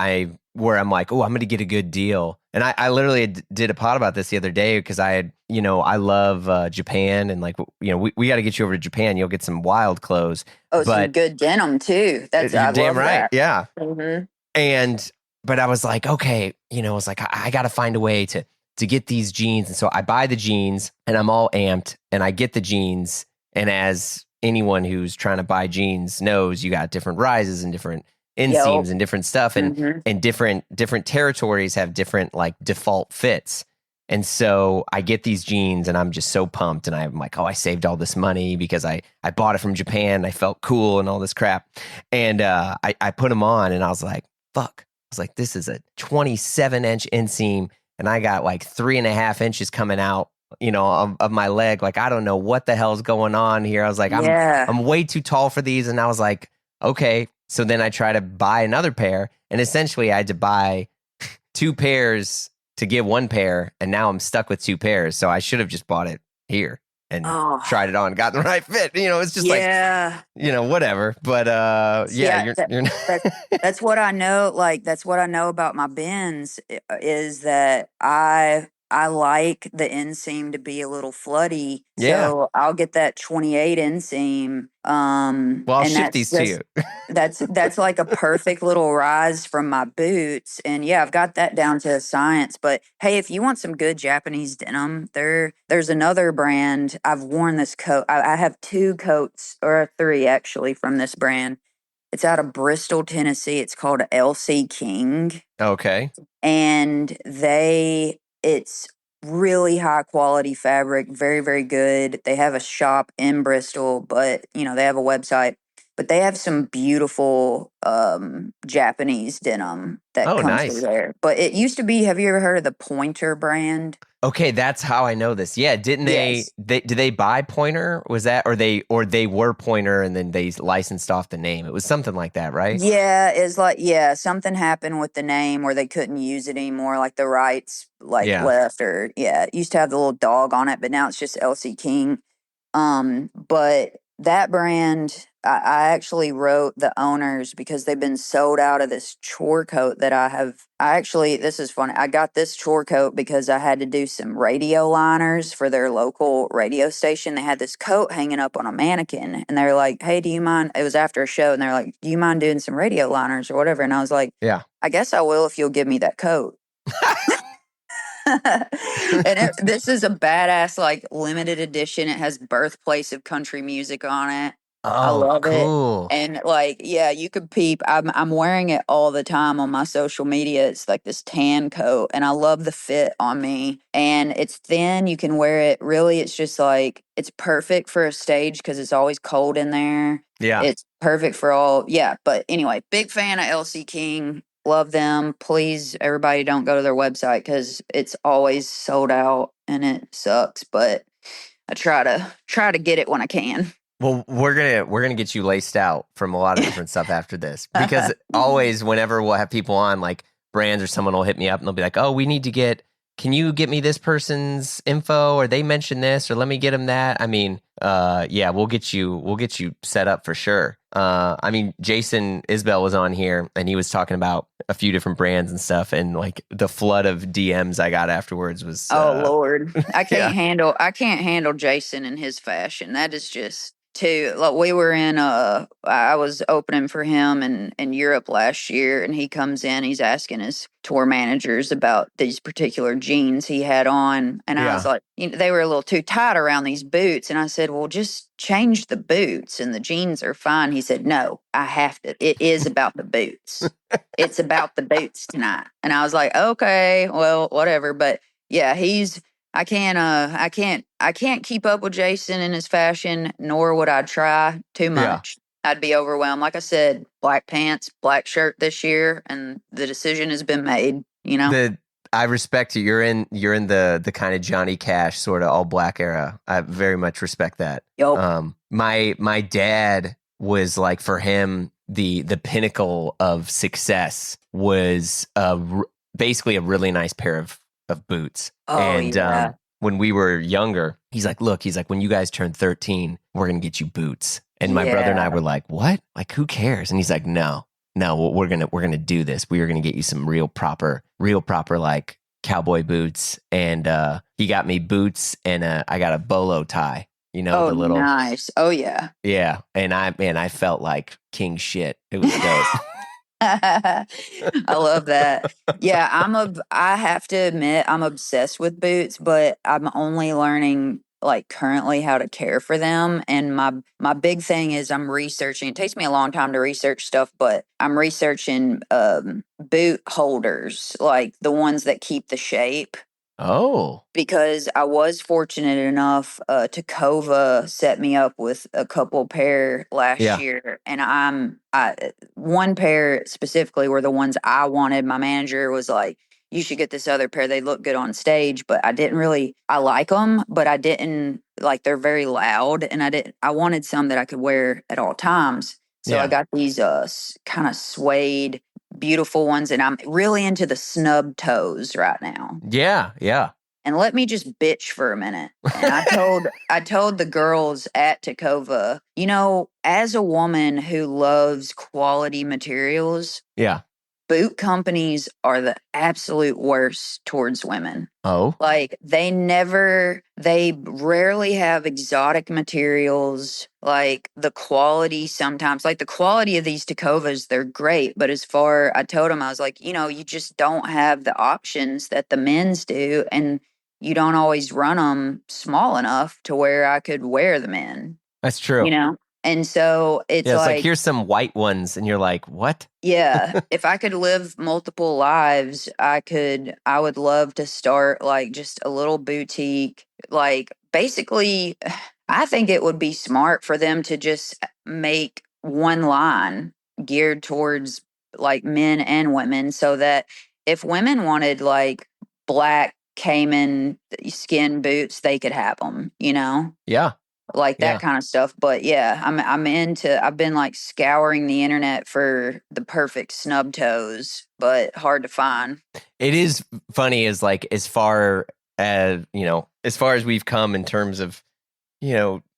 Where I'm like, oh, I'm going to get a good deal. And I literally did a pod about this the other day because I love Japan, and like, we got to get you over to Japan. You'll get some wild clothes. Oh, some But good denim too. you're I damn love right. that. Yeah. Hmm. But I was like, okay, I was like, I got to find a way to get these jeans. And so I buy the jeans and I'm all amped and I get the jeans. And as anyone who's trying to buy jeans knows, you got different rises and different inseams Yo. and different stuff, Hmm. and different territories have different like default fits. And so I get these jeans and I'm just so pumped, and I'm like, oh, I saved all this money because I bought it from Japan. I felt cool and all this crap. And I put them on and I was like, fuck. I was like, this is a 27-inch inseam and I got like 3.5 inches coming out, of my leg. Like, I don't know what the hell's going on here. I was like, Yeah. I'm way too tall for these. And I was like, okay. So then I try to buy another pair, and essentially I had to buy 2 pairs to get 1 pair, and now I'm stuck with 2 pairs. So I should have just bought it here and Oh, tried it on, got the right fit. It's just yeah. like, whatever. But yeah, Yeah, you're not. that's what I know. Like, that's what I know about my bins, is that I like the inseam to be a little floody. Yeah. So I'll get that 28 inseam. Well, I'll And ship that's these to you. just that's like a perfect little rise from my boots. And yeah, I've got that down to a science. But hey, if you want some good Japanese denim, there's another brand. I've worn this coat. I have 2 coats, or 3 actually, from this brand. It's out of Bristol, Tennessee. It's called LC King. Okay. And it's really high quality fabric, very, very good. They have a shop in Bristol, but they have a website. But they have some beautiful Japanese denim that Oh, comes through nice. there. But it used to be, have you ever heard of the Pointer brand? Okay, that's how I know this. Yeah, didn't Yes. did they buy Pointer? Was that, or they were Pointer and then they licensed off the name? It was something like that, right? Yeah, it's like, yeah, something happened with the name where they couldn't use it anymore, like the rights like Yeah. left, or yeah, it used to have the little dog on it, but now it's just LC King. But that brand, I actually wrote the owners because they've been sold out of this chore coat that I have. This is funny. I got this chore coat because I had to do some radio liners for their local radio station. They had this coat hanging up on a mannequin, and they were like, hey, do you mind? It was after a show, and they're like, do you mind doing some radio liners or whatever? And I was like, Yeah. I guess I will if you'll give me that coat. This is a badass, like, limited edition. It has Birthplace of Country Music on it. I Oh, love it. cool. And like, yeah, you could peep. I'm wearing it all the time on my social media. It's like this tan coat and I love the fit on me. And it's thin. You can wear it. Really, it's just like it's perfect for a stage because it's always cold in there. Yeah. It's perfect for all. Yeah. But anyway, big fan of LC King. Love them. Please, everybody don't go to their website because it's always sold out and it sucks. But I try to get it when I can. Well, we're gonna get you laced out from a lot of different stuff after this because always whenever we'll have people on, like brands or someone will hit me up and they'll be like, "Oh, we need to get. Can you get me this person's info, or they mentioned this, or let me get them that." I mean, yeah, we'll get you set up for sure. I mean, Jason Isbell was on here and he was talking about a few different brands and stuff, and like the flood of DMs I got afterwards was, Oh Lord, yeah, I can't handle Jason and his fashion. That is just too. Like we were in I was opening for him in Europe last year, and he comes in. He's asking his tour managers about these particular jeans he had on, and I was yeah, like, they were a little too tight around these boots, and I said, well, just change the boots, and the jeans are fine. He said, no, I have to. It is about the boots. It's about the boots tonight. And I was like, okay, well, whatever. But yeah, I can't keep up with Jason and his fashion, nor would I try too yeah. much. I'd be overwhelmed. Like I said, black pants, black shirt this year, and the decision has been made, you know? The I respect you. You're in the kind of Johnny Cash sort of all black era. I very much respect that. Yup. My dad was like, for him, the pinnacle of success was basically a really nice pair of boots. Oh And yeah. when we were younger, he's like, look, he's like, when you guys turn 13, we're gonna get you boots. And my brother and I Yeah. were like, what? Like, who cares? And he's like, no, we're gonna do this. We are gonna get you some real proper like cowboy boots. And he got me boots and I got a bolo tie. You know, Oh the little, nice. Oh yeah. yeah. And I felt like king shit. It was dope. I love that. Yeah, I have to admit I'm obsessed with boots, but I'm only learning like currently how to care for them. And my big thing is I'm researching. It takes me a long time to research stuff, but I'm researching boot holders, like the ones that keep the shape Oh, because I was fortunate enough Takova set me up with a couple pair last yeah. year, and one pair specifically were the ones I wanted. My manager was like, "You should get this other pair. They look good on stage," but I didn't really. I like them, but I didn't like. They're very loud, and I didn't. I wanted some that I could wear at all times. So I Yeah. got these kind of suede beautiful ones, and I'm really into the snub toes right now. Yeah. Yeah. And let me just bitch for a minute. And I told the girls at Takova, as a woman who loves quality materials, Yeah. boot companies are the absolute worst towards women. Oh, Like they rarely have exotic materials. Like the quality sometimes, like the quality of these Tacovas, they're great. But I told them, I was like, you just don't have the options that the men's do. And you don't always run them small enough to where I could wear them in, that's you true. know? And so it's Yeah. It's like, like, here's some white ones. And you're like, what? yeah, if I could live multiple lives, I would love to start like just a little boutique. Like basically, I think it would be smart for them to just make one line geared towards like men and women so that if women wanted like black Cayman skin boots, they could have them, Yeah. like that Yeah. kind of stuff. But yeah, I've been like scouring the internet for the perfect snub toes, but hard to find. It is funny as like, as far as we've come in terms of,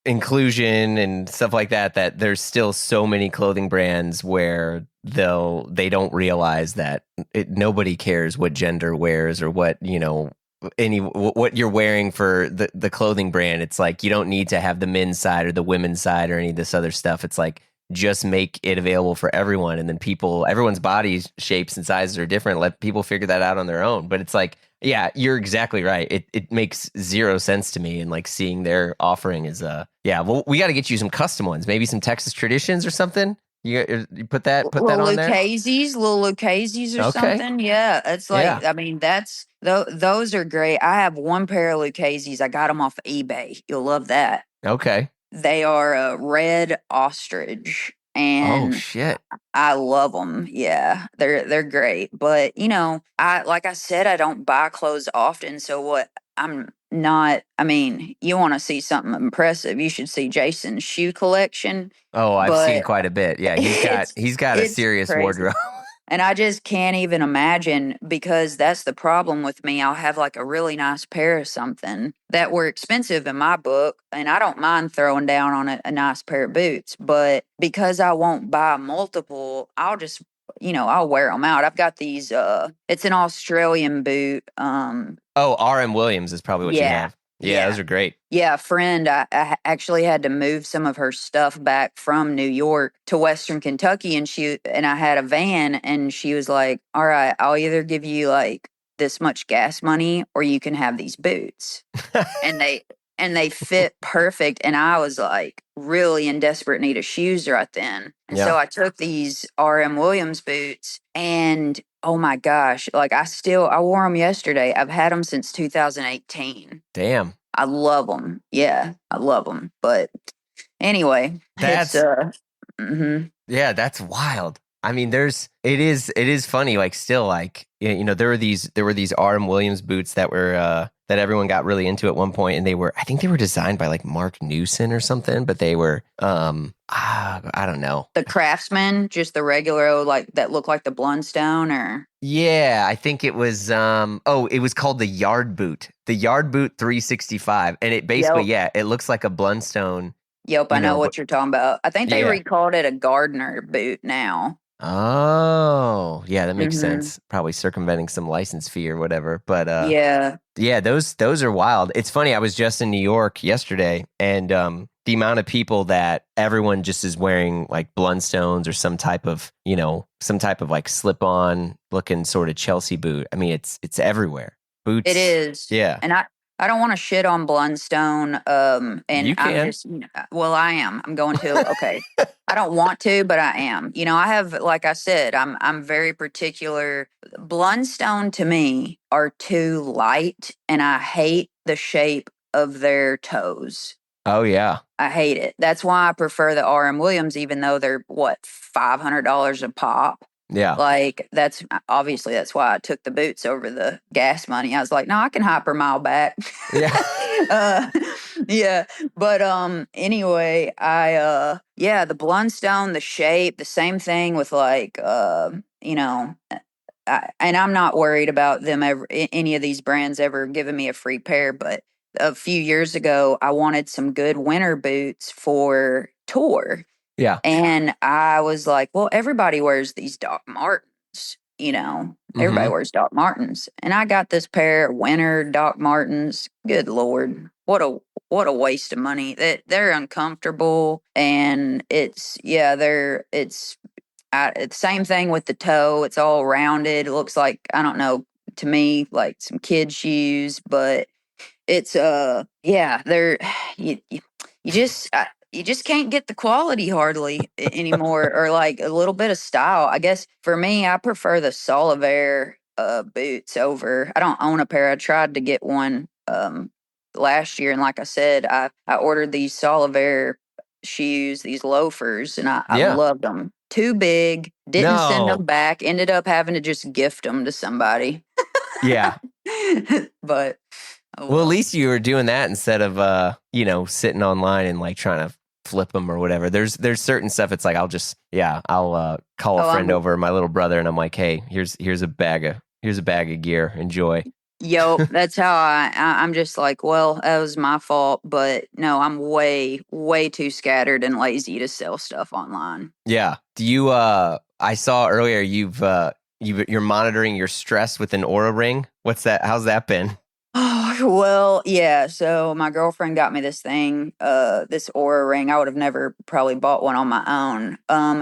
inclusion and stuff like that, that there's still so many clothing brands where they don't realize that nobody cares what gender wears or what, what you're wearing for the clothing brand. It's like, you don't need to have the men's side or the women's side or any of this other stuff. It's like, just make it available for everyone. And then everyone's body shapes and sizes are different. Let people figure that out on their own. But it's like, Yeah, you're exactly right. It makes zero sense to me, and like seeing their offering is yeah. Well, we got to get you some custom ones, maybe some Texas traditions or something. You put that on there. Little Lucchese's or Okay. something. Yeah, it's Yeah. like, I mean, those are great. I have one pair of Lucchese's. I got them off of eBay. You'll love that. Okay. They are a red ostrich, Oh and shit. I love them. Yeah, they're great. But I like I said, I don't buy clothes often. So what? I'm not. I mean, you want to see something impressive? You should see Jason's shoe collection. Oh, I've seen But quite a bit. Yeah, he's got it's he's got a it's serious crazy. wardrobe. And I just can't even imagine, because that's the problem with me. I'll have like a really nice pair of something that were expensive in my book, and I don't mind throwing down on a nice pair of boots. But because I won't buy multiple, I'll just, I'll wear them out. I've got these, it's an Australian boot. Oh, R.M. Williams is probably what you Yeah. have. Yeah, those Yeah. are great. Yeah, a friend, actually had to move some of her stuff back from New York to Western Kentucky, and I had a van, and she was like, "All right, I'll either give you like this much gas money, or you can have these boots." And they fit perfect, and I was like really in desperate need of shoes right then. And Yeah. so I took these RM Williams boots, and oh my gosh, like I wore them yesterday. I've had them since 2018. Damn. I love them. Yeah, I love them. But anyway, it's That's mhm. Yeah, that's wild. I mean, it is funny, like still like there were these R.M. Williams boots that were that everyone got really into at one point, and I think they were designed by like Mark Newson or something, but they were I don't know. The Craftsman, just the regular old, like that look like the Blundstone, or Yeah, I think it was it was called the Yard Boot. The Yard Boot 365, and it basically, yep. yeah, it looks like a Blundstone, Yep, I know but what you're talking about. I think they yeah. recalled it a Gardner boot now. Oh, yeah, that makes Hmm. sense. Probably circumventing some license fee or whatever. But Yeah. yeah, those are wild. It's funny, I was just in New York yesterday, and the amount of people that everyone just is wearing like Blundstones or some type of like slip-on looking sort of Chelsea boot. I mean, it's everywhere. It Boots. is. Yeah. And I don't want to shit on Blundstone. And You I'm can. just, well, I am. I'm going to, okay. I don't want to, but I am. I have, like I said, I'm very particular. Blundstone to me are too light, and I hate the shape of their toes. Oh yeah. I hate it. That's why I prefer the RM Williams, even though they're what, $500 a pop. Yeah. Like, that's obviously that's why I took the boots over the gas money. I was like, no, I can hyper-mile back. Yeah. uh, yeah. But anyway, yeah, the Blundstone, the shape, the same thing with like and I'm not worried about them ever, any of these brands ever giving me a free pair. But a few years ago, I wanted some good winter boots for tour. Yeah. And I was like, well, everybody wears these Doc Martens, everybody Mm-hmm. wears Doc Martens. And I got this pair of winter Doc Martens. Good Lord. What a waste of money. They're uncomfortable, and it's same thing with the toe. It's all rounded. It looks like, I don't know, to me, like some kid shoes, but it's yeah, they're you just can't get the quality hardly anymore, or like a little bit of style. I guess for me, I prefer the Solivare boots over. I don't own a pair. I tried to get one last year, and like I said, I ordered these Solivare shoes, these loafers, and I Yeah. loved them. Too big, didn't send them No. back, ended up having to just gift them to somebody. Yeah. But oh Well, at well. least you were doing that instead of sitting online and like trying to flip them or whatever. There's certain stuff. It's like I'll call Oh, a friend I'm over, my little brother, and I'm like, hey, here's a bag of gear. Enjoy. Yo, that's how I'm just like, well, that was my fault, but no, I'm way, way too scattered and lazy to sell stuff online. Yeah. Do you? I saw earlier you're monitoring your stress with an Aura ring. What's that? How's that been? Oh, Well, yeah. So my girlfriend got me this thing, this Aura ring. I would have never probably bought one on my own.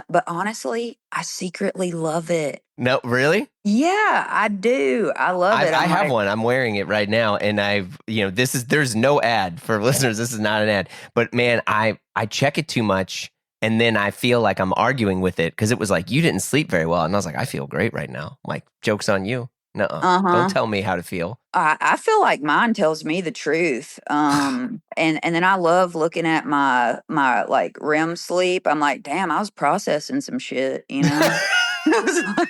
But honestly, I secretly love it. No, really? Yeah, I do. I love it. I I'm have like, one. I'm wearing it right now, and there's no ad for listeners. This is not an ad, but man, I check it too much, and then I feel like I'm arguing with it because it was like you didn't sleep very well, and I was like, I feel great right now. I'm like, joke's on you. Nuh-uh. Don't uh-huh. tell me how to feel. I feel like mine tells me the truth. And then I love looking at my like REM sleep. I'm like, damn, I was processing some shit, you know? I was like,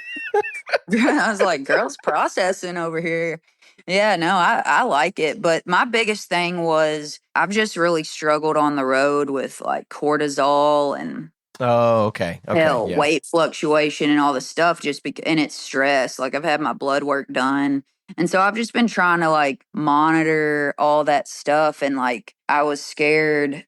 I was like, girls processing over here. Yeah, no, I like it. But my biggest thing was I've just really struggled on the road with like cortisol and Oh, okay, okay, hell, yeah. weight fluctuation and all the stuff just because, and it's stress. Like I've had my blood work done. And so I've just been trying to like monitor all that stuff. And like I was scared.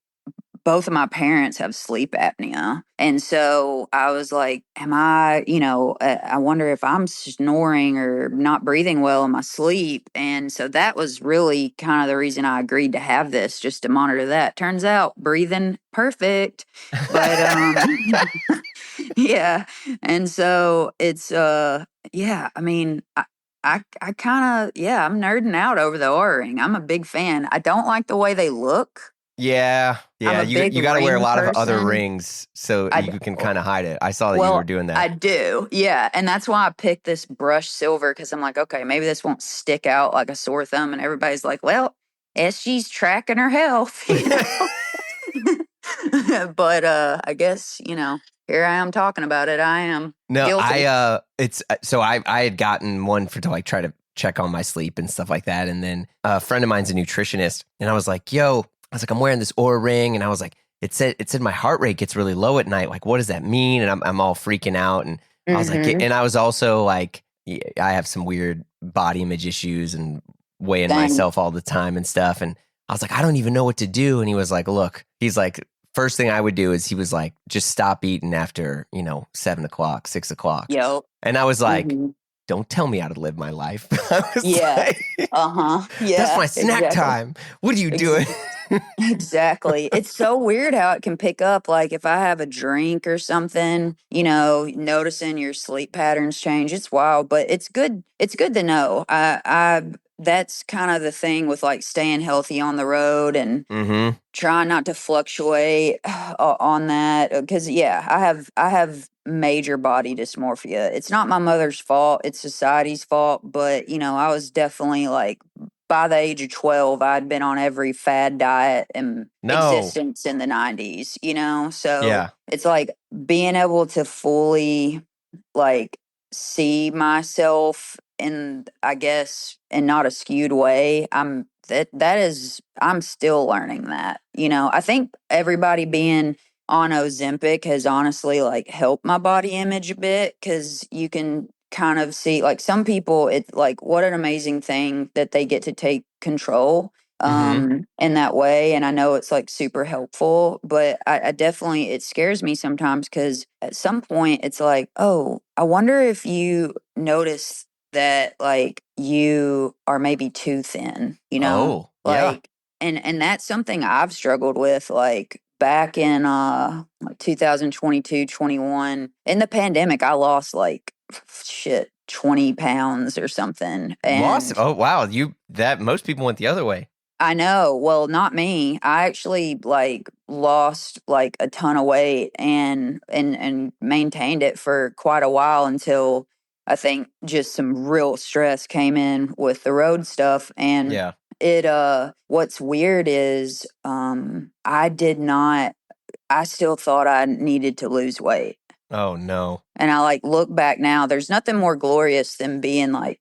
Both of my parents have sleep apnea. And so I was like, am I, I wonder if I'm snoring or not breathing well in my sleep. And so that was really kind of the reason I agreed to have this, just to monitor that. Turns out breathing perfect. But yeah. And so it's yeah, I mean, I kind of, yeah, I'm nerding out over the Oura ring. I'm a big fan. I don't like the way they look. Yeah, I'm yeah. a big You got to wear a ring lot of other person. rings so I you can kind of hide it. I saw that you were well, doing I that. do. Yeah, and that's why I picked this brushed silver cuz I'm like, okay, maybe this won't stick out like a sore thumb and everybody's like, well, SG's tracking her health, you know. But I guess, here I am talking about it. I am No, guilty. it's so I had gotten one for to like try to check on my sleep and stuff like that, and then a friend of mine's a nutritionist, and I was like, I'm wearing this Oura ring, and I was like, it said my heart rate gets really low at night. Like, what does that mean? And I'm all freaking out, and I was like, Mhm. and I was also like, yeah, I have some weird body image issues and weighing Dang. myself all the time and stuff, and I was like, I don't even know what to do, and he was like, look, he's like, first thing I would do is he was like, just stop eating after, 7 o'clock, 6 o'clock. Yo. And I was like, Mhm. don't tell me how to live my life. I was Yeah. like, Uh-huh. that's Yeah, my snack exactly. time. What are you Ex- doing? Exactly. It's so weird how it can pick up. Like if I have a drink or something, noticing your sleep patterns change. It's wild, but it's good. It's good to know. That's kind of the thing with like staying healthy on the road and Mm-hmm. trying not to fluctuate on that. Because yeah, I have major body dysmorphia. It's not my mother's fault. It's society's fault. But I was definitely like by the age of 12, I'd been on every fad diet and No. existence in the 90s. So Yeah. it's like being able to fully like see myself in, I guess, in not a skewed way. I'm still learning that. I think everybody being on Ozempic has honestly like helped my body image a bit because you can kind of see like some people, it's like what an amazing thing that they get to take control Mm-hmm. in that way. And I know it's like super helpful, but I definitely, it scares me sometimes because at some point it's like, oh, I wonder if you notice that like you are maybe too thin, Oh, yeah. like, and that's something I've struggled with like back in like 2022, 21 in the pandemic. I lost like shit 20 pounds or something. Lost. And Oh, wow. Most people went the other way. I know. Well, not me. I actually like lost like a ton of weight and maintained it for quite a while until I think just some real stress came in with the road stuff. And Yeah. it what's weird is I still thought I needed to lose weight. Oh, no. And I like look back now, there's nothing more glorious than being like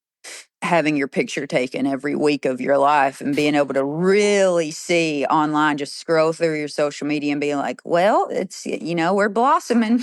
having your picture taken every week of your life and being able to really see online, just scroll through your social media and being like, well, it's, we're blossoming.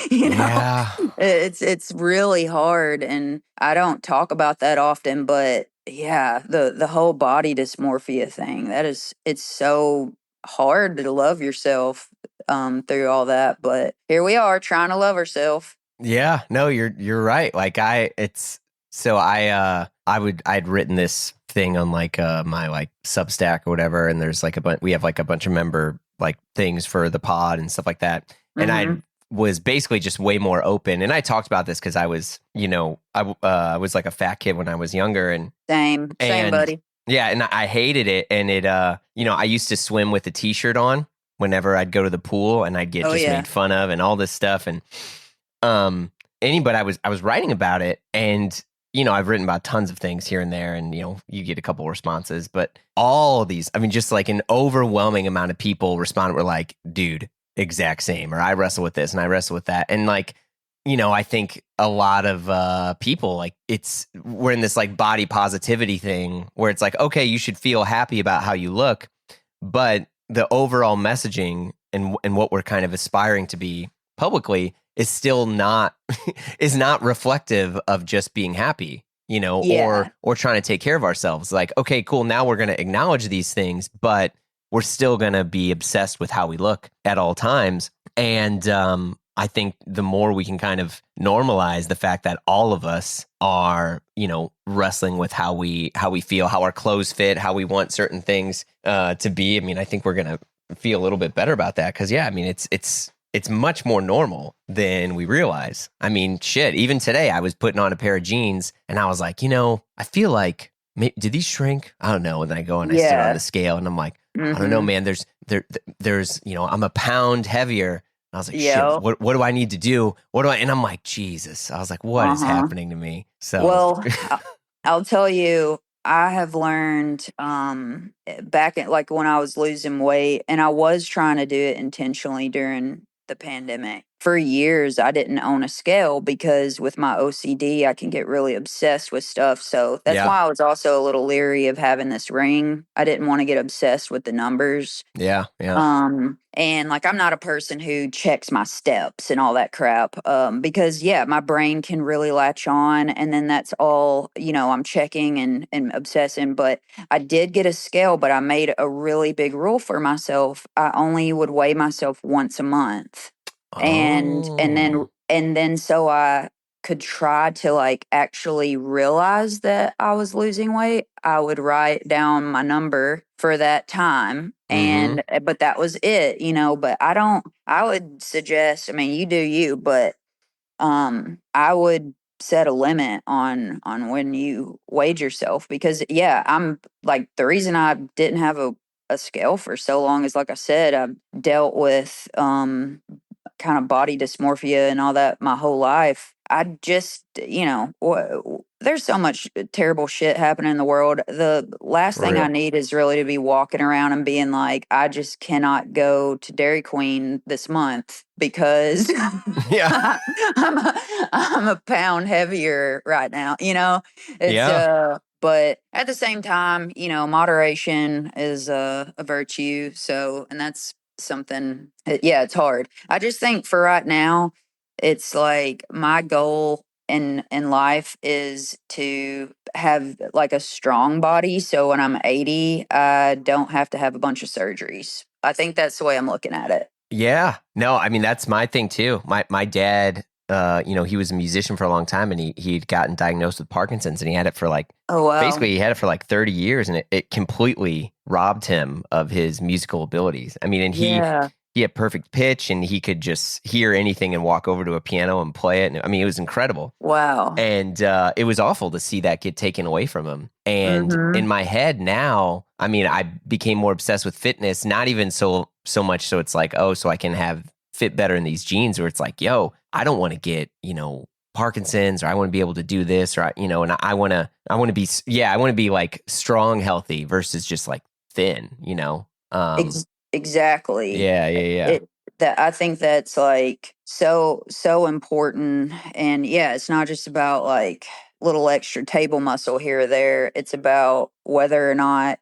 you know, Yeah. it's really hard. And I don't talk about that often, but yeah, the whole body dysmorphia thing, it's so hard to love yourself through all that. But here we are trying to love ourselves. Yeah, no, you're right. Like I it's so I I'd written this thing on like my like Substack or whatever, and there's like we have like a bunch of member like things for the pod and stuff like that. And I was basically just way more open. And I talked about this because I was, I was like a fat kid when I was younger, and Same, buddy. yeah, and I hated it. And it, I used to swim with a t-shirt on whenever I'd go to the pool, and I'd get made fun of and all this stuff. And but I was writing about it, and I've written about tons of things here and there, and you get a couple of responses, but all of these, I mean, just like an overwhelming amount of people responded were like, dude, exact same, or I wrestle with this and I wrestle with that. And like, I think a lot of people, like, we're in this like body positivity thing where it's like, okay, you should feel happy about how you look, but the overall messaging and what we're kind of aspiring to be publicly is still not is not reflective of just being happy, or trying to take care of ourselves. Like, okay, cool, now we're going to acknowledge these things, but we're still going to be obsessed with how we look at all times. And I think the more we can kind of normalize the fact that all of us are, wrestling with how we feel, how our clothes fit, how we want certain things to be. I mean, I think we're going to feel a little bit better about that, because I mean, it's much more normal than we realize. I mean, shit, even today I was putting on a pair of jeans and I was like, I feel like, did these shrink? I don't know. And then I go and I sit on the scale and I'm like, I don't know, man, there's, I'm a pound heavier. And I was like, shit, what do I need to do? And I'm like, Jesus, I was like, what is happening to me? So, well, I'll tell you, I have learned back at like when I was losing weight, and I was trying to do it intentionally during the pandemic. For years, I didn't own a scale because with my OCD, I can get really obsessed with stuff. So that's why I was also a little leery of having this ring. I didn't want to get obsessed with the numbers. Yeah. And like, I'm not a person who checks my steps and all that crap. Because my brain can really latch on, and then that's all, I'm checking and obsessing. But I did get a scale, but I made a really big rule for myself. I only would weigh myself once a month. And then so I could try to like actually realize that I was losing weight. I would write down my number for that time, and but that was it, but I would suggest, I mean, you do you, but I would set a limit on when you weighed yourself, because I'm like, the reason I didn't have a scale for so long is, like I said, I dealt with kind of body dysmorphia and all that my whole life. I just, there's so much terrible shit happening in the world. The last thing I need is really to be walking around and being like, I just cannot go to Dairy Queen this month because I'm a pound heavier right now. But at the same time, moderation is a virtue. So, and that's something, it's hard. I just think for right now, it's like my goal in life is to have like a strong body, so when I'm 80, I don't have to have a bunch of surgeries. I think that's the way I'm looking at it. Yeah. No, I mean, that's my thing too. My dad, he was a musician for a long time, and he'd gotten diagnosed with Parkinson's, and he had it for like, basically he had it for like 30 years, and it completely robbed him of his musical abilities. I mean, and he had perfect pitch, and he could just hear anything and walk over to a piano and play it. And I mean, it was incredible. Wow. And it was awful to see that get taken away from him. And in my head now, I mean, I became more obsessed with fitness, not even so much so it's like, oh, so I can fit better in these jeans, where it's like, yo, I don't want to get, Parkinson's, or I want to be able to do this, or, and I want to be like strong, healthy versus just like thin, Exactly. Yeah. I think that's like so important. And it's not just about like little extra table muscle here or there. It's about whether or not,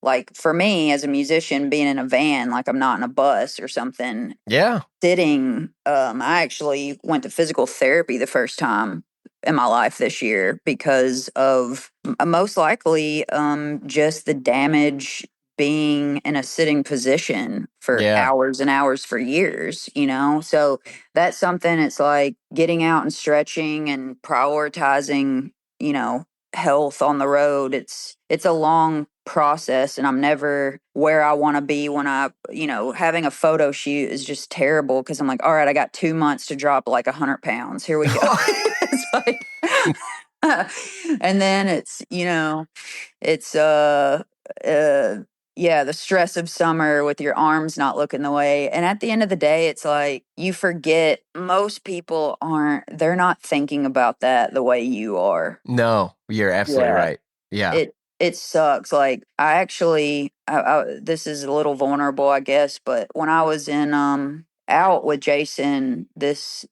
like for me as a musician, being in a van, like I'm not in a bus or something. Yeah. Sitting, I actually went to physical therapy the first time in my life this year because of most likely just the damage being in a sitting position for hours and hours for years, so that's something. It's like getting out and stretching and prioritizing, health on the road. It's a long process, and I'm never where I want to be when having a photo shoot is just terrible because I'm like, all right, I got 2 months to drop like 100 pounds. Here we go. It's like, and then it's uh yeah, the stress of summer with your arms not looking the way. And at the end of the day, it's like you forget most people they're not thinking about that the way you are. No, you're absolutely Yeah. right. Yeah. It sucks. Like I actually, this is a little vulnerable, I guess, but when I was in out with Jason this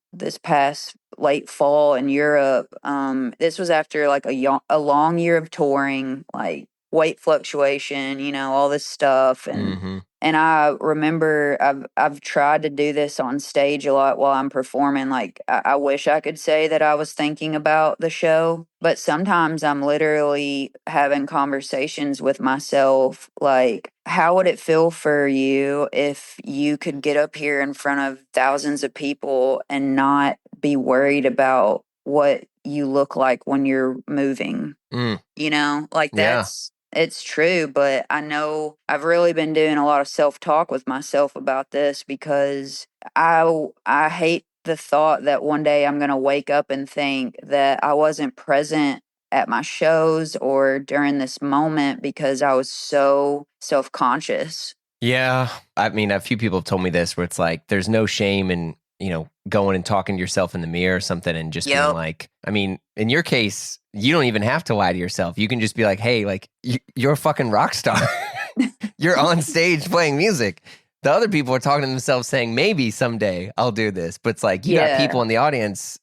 past late fall in Europe, this was after like a long year of touring, like weight fluctuation, all this stuff, Mm-hmm. and I remember I've tried to do this on stage a lot while I'm performing. Like I wish I could say that I was thinking about the show, but sometimes I'm literally having conversations with myself like, how would it feel for you if you could get up here in front of thousands of people and not be worried about what you look like when you're moving? Mm. Like Yeah. it's true, but I know I've really been doing a lot of self-talk with myself about this because I hate the thought that one day I'm going to wake up and think that I wasn't present at my shows or during this moment because I was so self-conscious. Yeah. I mean, a few people have told me this where it's like there's no shame in, going and talking to yourself in the mirror or something and just being Yep. like, I mean, in your case, you don't even have to lie to yourself. You can just be like, hey, like you're a fucking rock star. You're on stage playing music. The other people are talking to themselves saying, maybe someday I'll do this. But it's like, you got people Yeah. in the audience,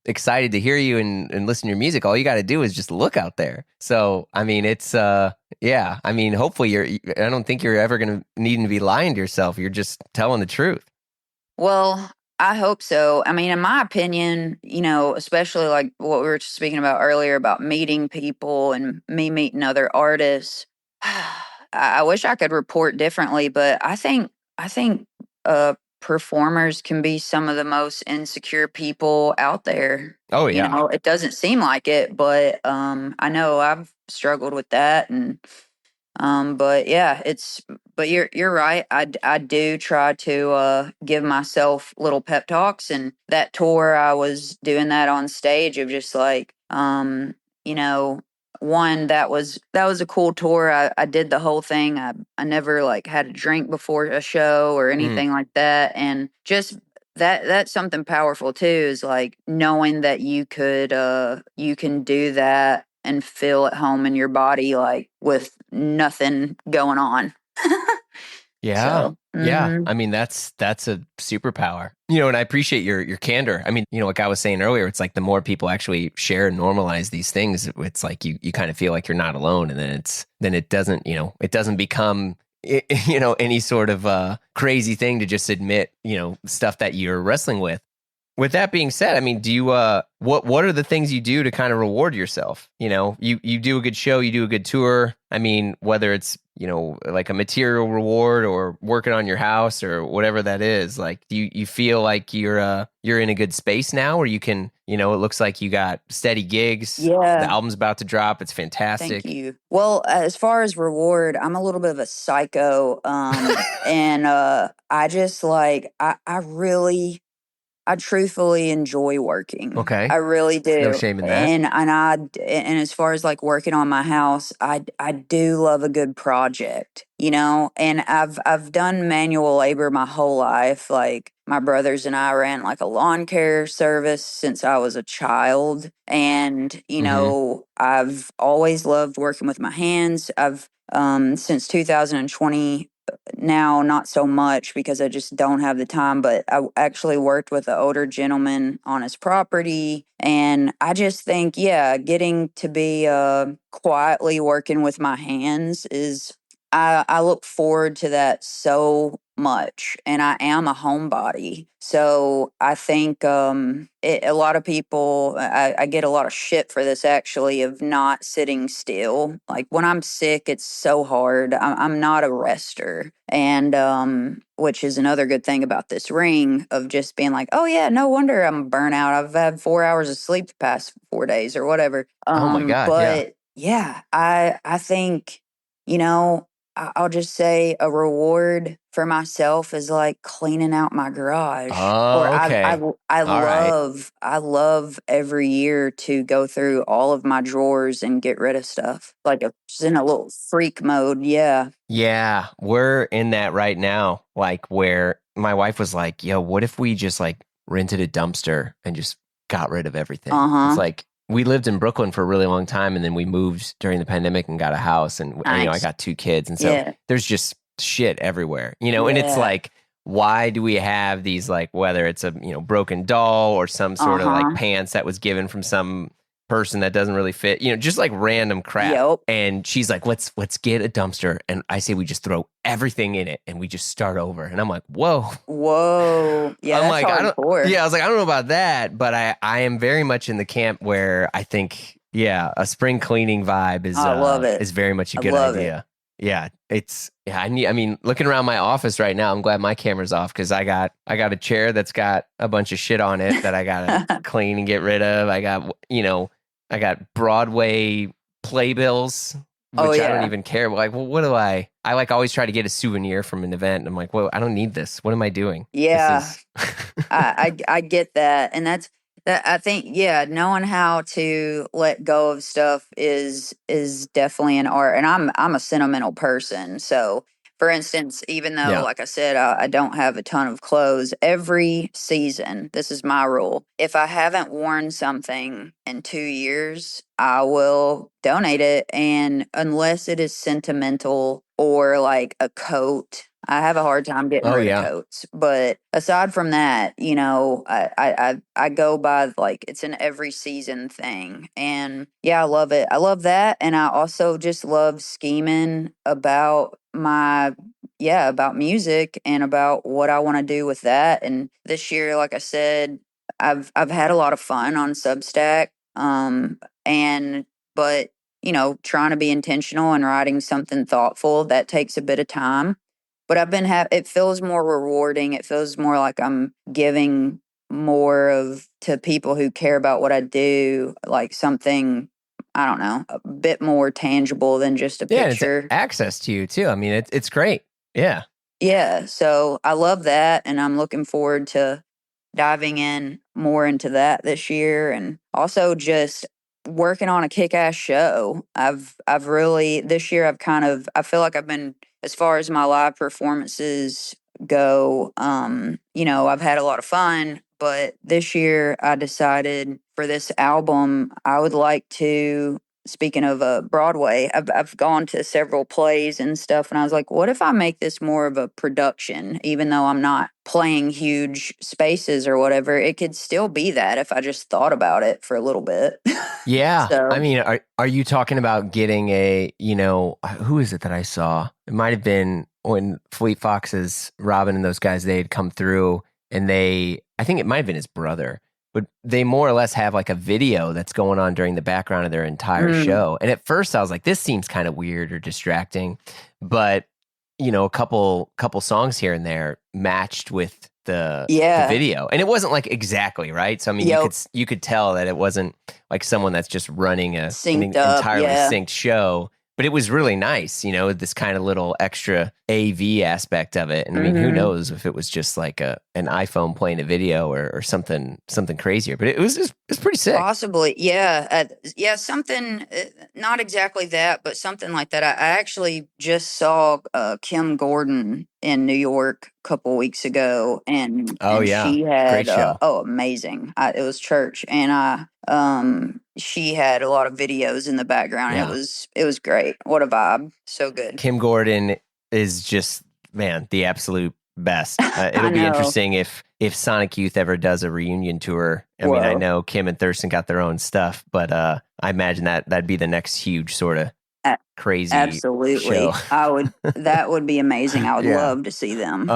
excited to hear you and listen to your music. All you got to do is just look out there. So, I mean, it's, yeah. I mean, hopefully I don't think you're ever going to need to be lying to yourself. You're just telling the truth. Well, I hope so. I mean, in my opinion, especially like what we were speaking about earlier about meeting people and me meeting other artists. I wish I could report differently, but I think performers can be some of the most insecure people out there. Oh, yeah. It doesn't seem like it, but I know I've struggled with that, and but yeah, but you're right. I do try to give myself little pep talks, and that tour I was doing that on stage of just like you know one that was a cool tour. I did the whole thing. I never like had a drink before a show or Mm. anything like that, and just that's something powerful too, is like knowing that you can do that and feel at home in your body like with nothing going on. Yeah. So Yeah. I mean, that's a superpower. And I appreciate your candor. I mean, like I was saying earlier, it's like the more people actually share and normalize these things, it's like you kind of feel like you're not alone. And then it doesn't, it doesn't become any sort of crazy thing to just admit, stuff that you're wrestling with. With that being said, I mean, do you what are the things you do to kind of reward yourself? You do a good show, you do a good tour. I mean, whether it's, like a material reward or working on your house or whatever that is, like do you feel like you're in a good space now where you can, it looks like you got steady gigs. The yeah, album's about to drop. It's thank fantastic. you. Well, as far as reward, I'm a little bit of a psycho, and I just like I truthfully enjoy working. I Okay. really No do. shame in that. And as far as like working on my house, I do love a good project, And I've done manual labor my whole life. Like my brothers and I ran like a lawn care service since I was a child, and Mm-hmm. I've always loved working with my hands. I've since 2020, now not so much because I just don't have the time, but I actually worked with an older gentleman on his property, and I just think, yeah, getting to be quietly working with my hands is I look forward to that so much, and I am a homebody. So I think a lot of people, I get a lot of shit for this actually, of not sitting still. Like when I'm sick, it's so hard. I'm not a rester. And which is another good thing about this ring, of just being like, oh yeah, no wonder I'm burnt out. I've had 4 hours of sleep the past 4 days or whatever. Oh my God. Yeah. But yeah, I think, you know, I'll just say a reward for myself is like cleaning out my garage. Or Oh, okay. All right. I love every year to go through all of my drawers and get rid of stuff. Like just in a little freak mode. Yeah. Yeah, we're in that right now. Like where my wife was like, yo, what if we just like rented a dumpster and just got rid of everything? Uh It's huh. like we lived in Brooklyn for a really long time and then we moved during the pandemic and got a house and I Nice. got 2 kids. And so Yeah. there's just shit everywhere, and it's Yeah. like, why do we have these, like, whether it's a, broken doll or some Uh sort of like huh. pants that was given from some person that doesn't really fit, just like random crap. Yep. And she's like, let's get a dumpster. And I say we just throw everything in it and we just start over. And I'm like, whoa. Whoa. Yeah, I'm that's like, I don't, hardcore. yeah, I was like, I don't know about that, but I am very much in the camp where I think, yeah, a spring cleaning vibe I love it. is very much a I good love it. idea. Yeah, I mean, looking around my office right now, I'm glad my camera's off because I got a chair that's got a bunch of shit on it that I gotta clean and get rid of. I got Broadway playbills, Oh which I don't yeah. even care. Like, well, what do I like always try to get a souvenir from an event. And I'm like, well, I don't need this. What am I doing? This Yeah. is I get that, and that's that. I think, yeah, knowing how to let go of stuff is definitely an art. And I'm a sentimental person, so for instance, even though, yeah. like I said, I don't have a ton of clothes, every season, this is my rule: if I haven't worn something in 2 years, I will donate it, and unless it is sentimental or like a coat. I have a hard time getting Oh rid of yeah. coats, but aside from that, I go by like it's an every season thing, and yeah, I love it. I love that, and I also just love scheming about about music and about what I want to do with that. And this year, like I said, I've had a lot of fun on Substack, and but trying to be intentional and writing something thoughtful, that takes a bit of time, but I've been it feels more rewarding. It feels more like I'm giving more of to people who care about what I do, like something, I don't know, a bit more tangible than just a Yeah, and it's picture. access to you too. I mean, it's great. Yeah. Yeah, so I love that, and I'm looking forward to diving in more into that this year, and also just working on a kick-ass show. I've really this year I feel like I've been, as far as my live performances go, I've had a lot of fun, but this year I decided for this album I would like to, speaking of Broadway, I've gone to several plays and stuff, and I was like, what if I make this more of a production? Even though I'm not playing huge spaces or whatever, it could still be that if I just thought about it for a little bit. Yeah. I So mean, are you talking about getting who is it that I saw? It might have been when Fleet Foxes, Robin and those guys, they had come through and I think it might have been his brother, but they more or less have like a video that's going on during the background of their entire mm, show. And at first I was like, this seems kind of weird or distracting, but a couple songs here and there matched with the yeah, video, and it wasn't like exactly right. So I mean, yep, you could tell that it wasn't like someone that's just running an synced up, entirely yeah. synced show, but it was really nice. This kind of little extra AV aspect of it. And I mean, who hmm knows if it was just like an iPhone playing a video or something crazier, but it's pretty sick. Possibly, yeah, yeah, something, not exactly that, but something like that. I actually just saw Kim Gordon in New York a couple weeks ago, and Oh yeah, she had great show. amazing. It was church, and she had a lot of videos in the background. Yeah. It was great. What a vibe, so good. Kim Gordon is just, man, the absolute best. I It'll be know. interesting if Sonic Youth ever does a reunion tour. I mean, I Whoa. know Kim and Thurston got their own stuff, but I imagine that'd be the next huge sort of A- crazy show. Absolutely. That would be amazing. I would Yeah. love to see them.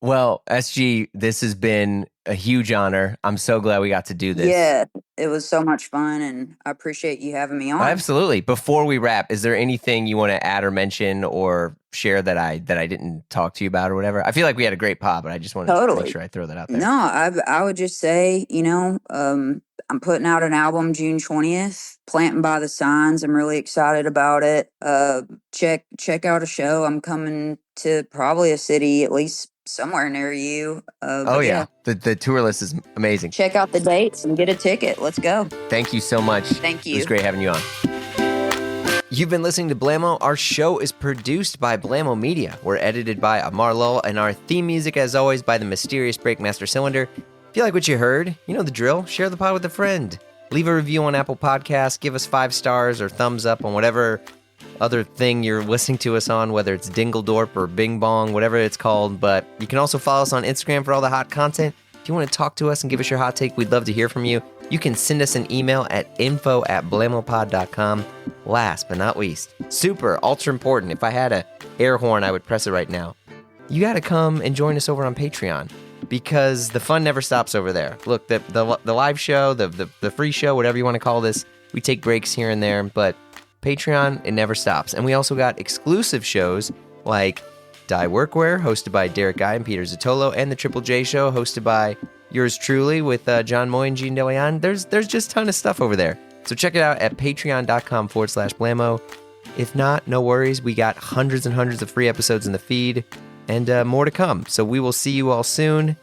Well, SG, this has been a huge honor. I'm so glad we got to do this. Yeah, it was so much fun, and I appreciate you having me on. Absolutely. Before we wrap, is there anything you want to add or mention or share that I didn't talk to you about or whatever? I feel like we had a great pod, but I just want to make sure I throw that out there. No, I would just say, I'm putting out an album June 20th, Planting by the Signs. I'm really excited about it. Check out a show. I'm coming to probably a city, at least somewhere near you. Yeah. The tour list is amazing. Check out the dates and get a ticket. Let's go. Thank you so much. Thank you. It was great having you on. You've been listening to Blamo. Our show is produced by Blamo Media. We're edited by Amar Lowell, and our theme music, as always, by the mysterious Breakmaster Cylinder. If you like what you heard, you know the drill. Share the pod with a friend. Leave a review on Apple Podcasts. Give us 5 stars or thumbs up on whatever other thing you're listening to us on, whether it's Dingledorp or Bing Bong, whatever it's called. But you can also follow us on Instagram for all the hot content. If you want to talk to us and give us your hot take, we'd love to hear from you. You can send us an email at info@blamopod.com. Last but not least, super ultra important. If I had a air horn, I would press it right now. You got to come and join us over on Patreon, because the fun never stops over there. Look, the live show, the free show, whatever you want to call this, we take breaks here and there, but Patreon, it never stops. And we also got exclusive shows like Die Workwear, hosted by Derek Guy and Peter Zotolo, and the Triple J Show, hosted by yours truly with John Moy and Gene DeLeon. There's just a ton of stuff over there. So check it out at patreon.com/Blamo. If not, no worries. We got hundreds and hundreds of free episodes in the feed and more to come. So we will see you all soon.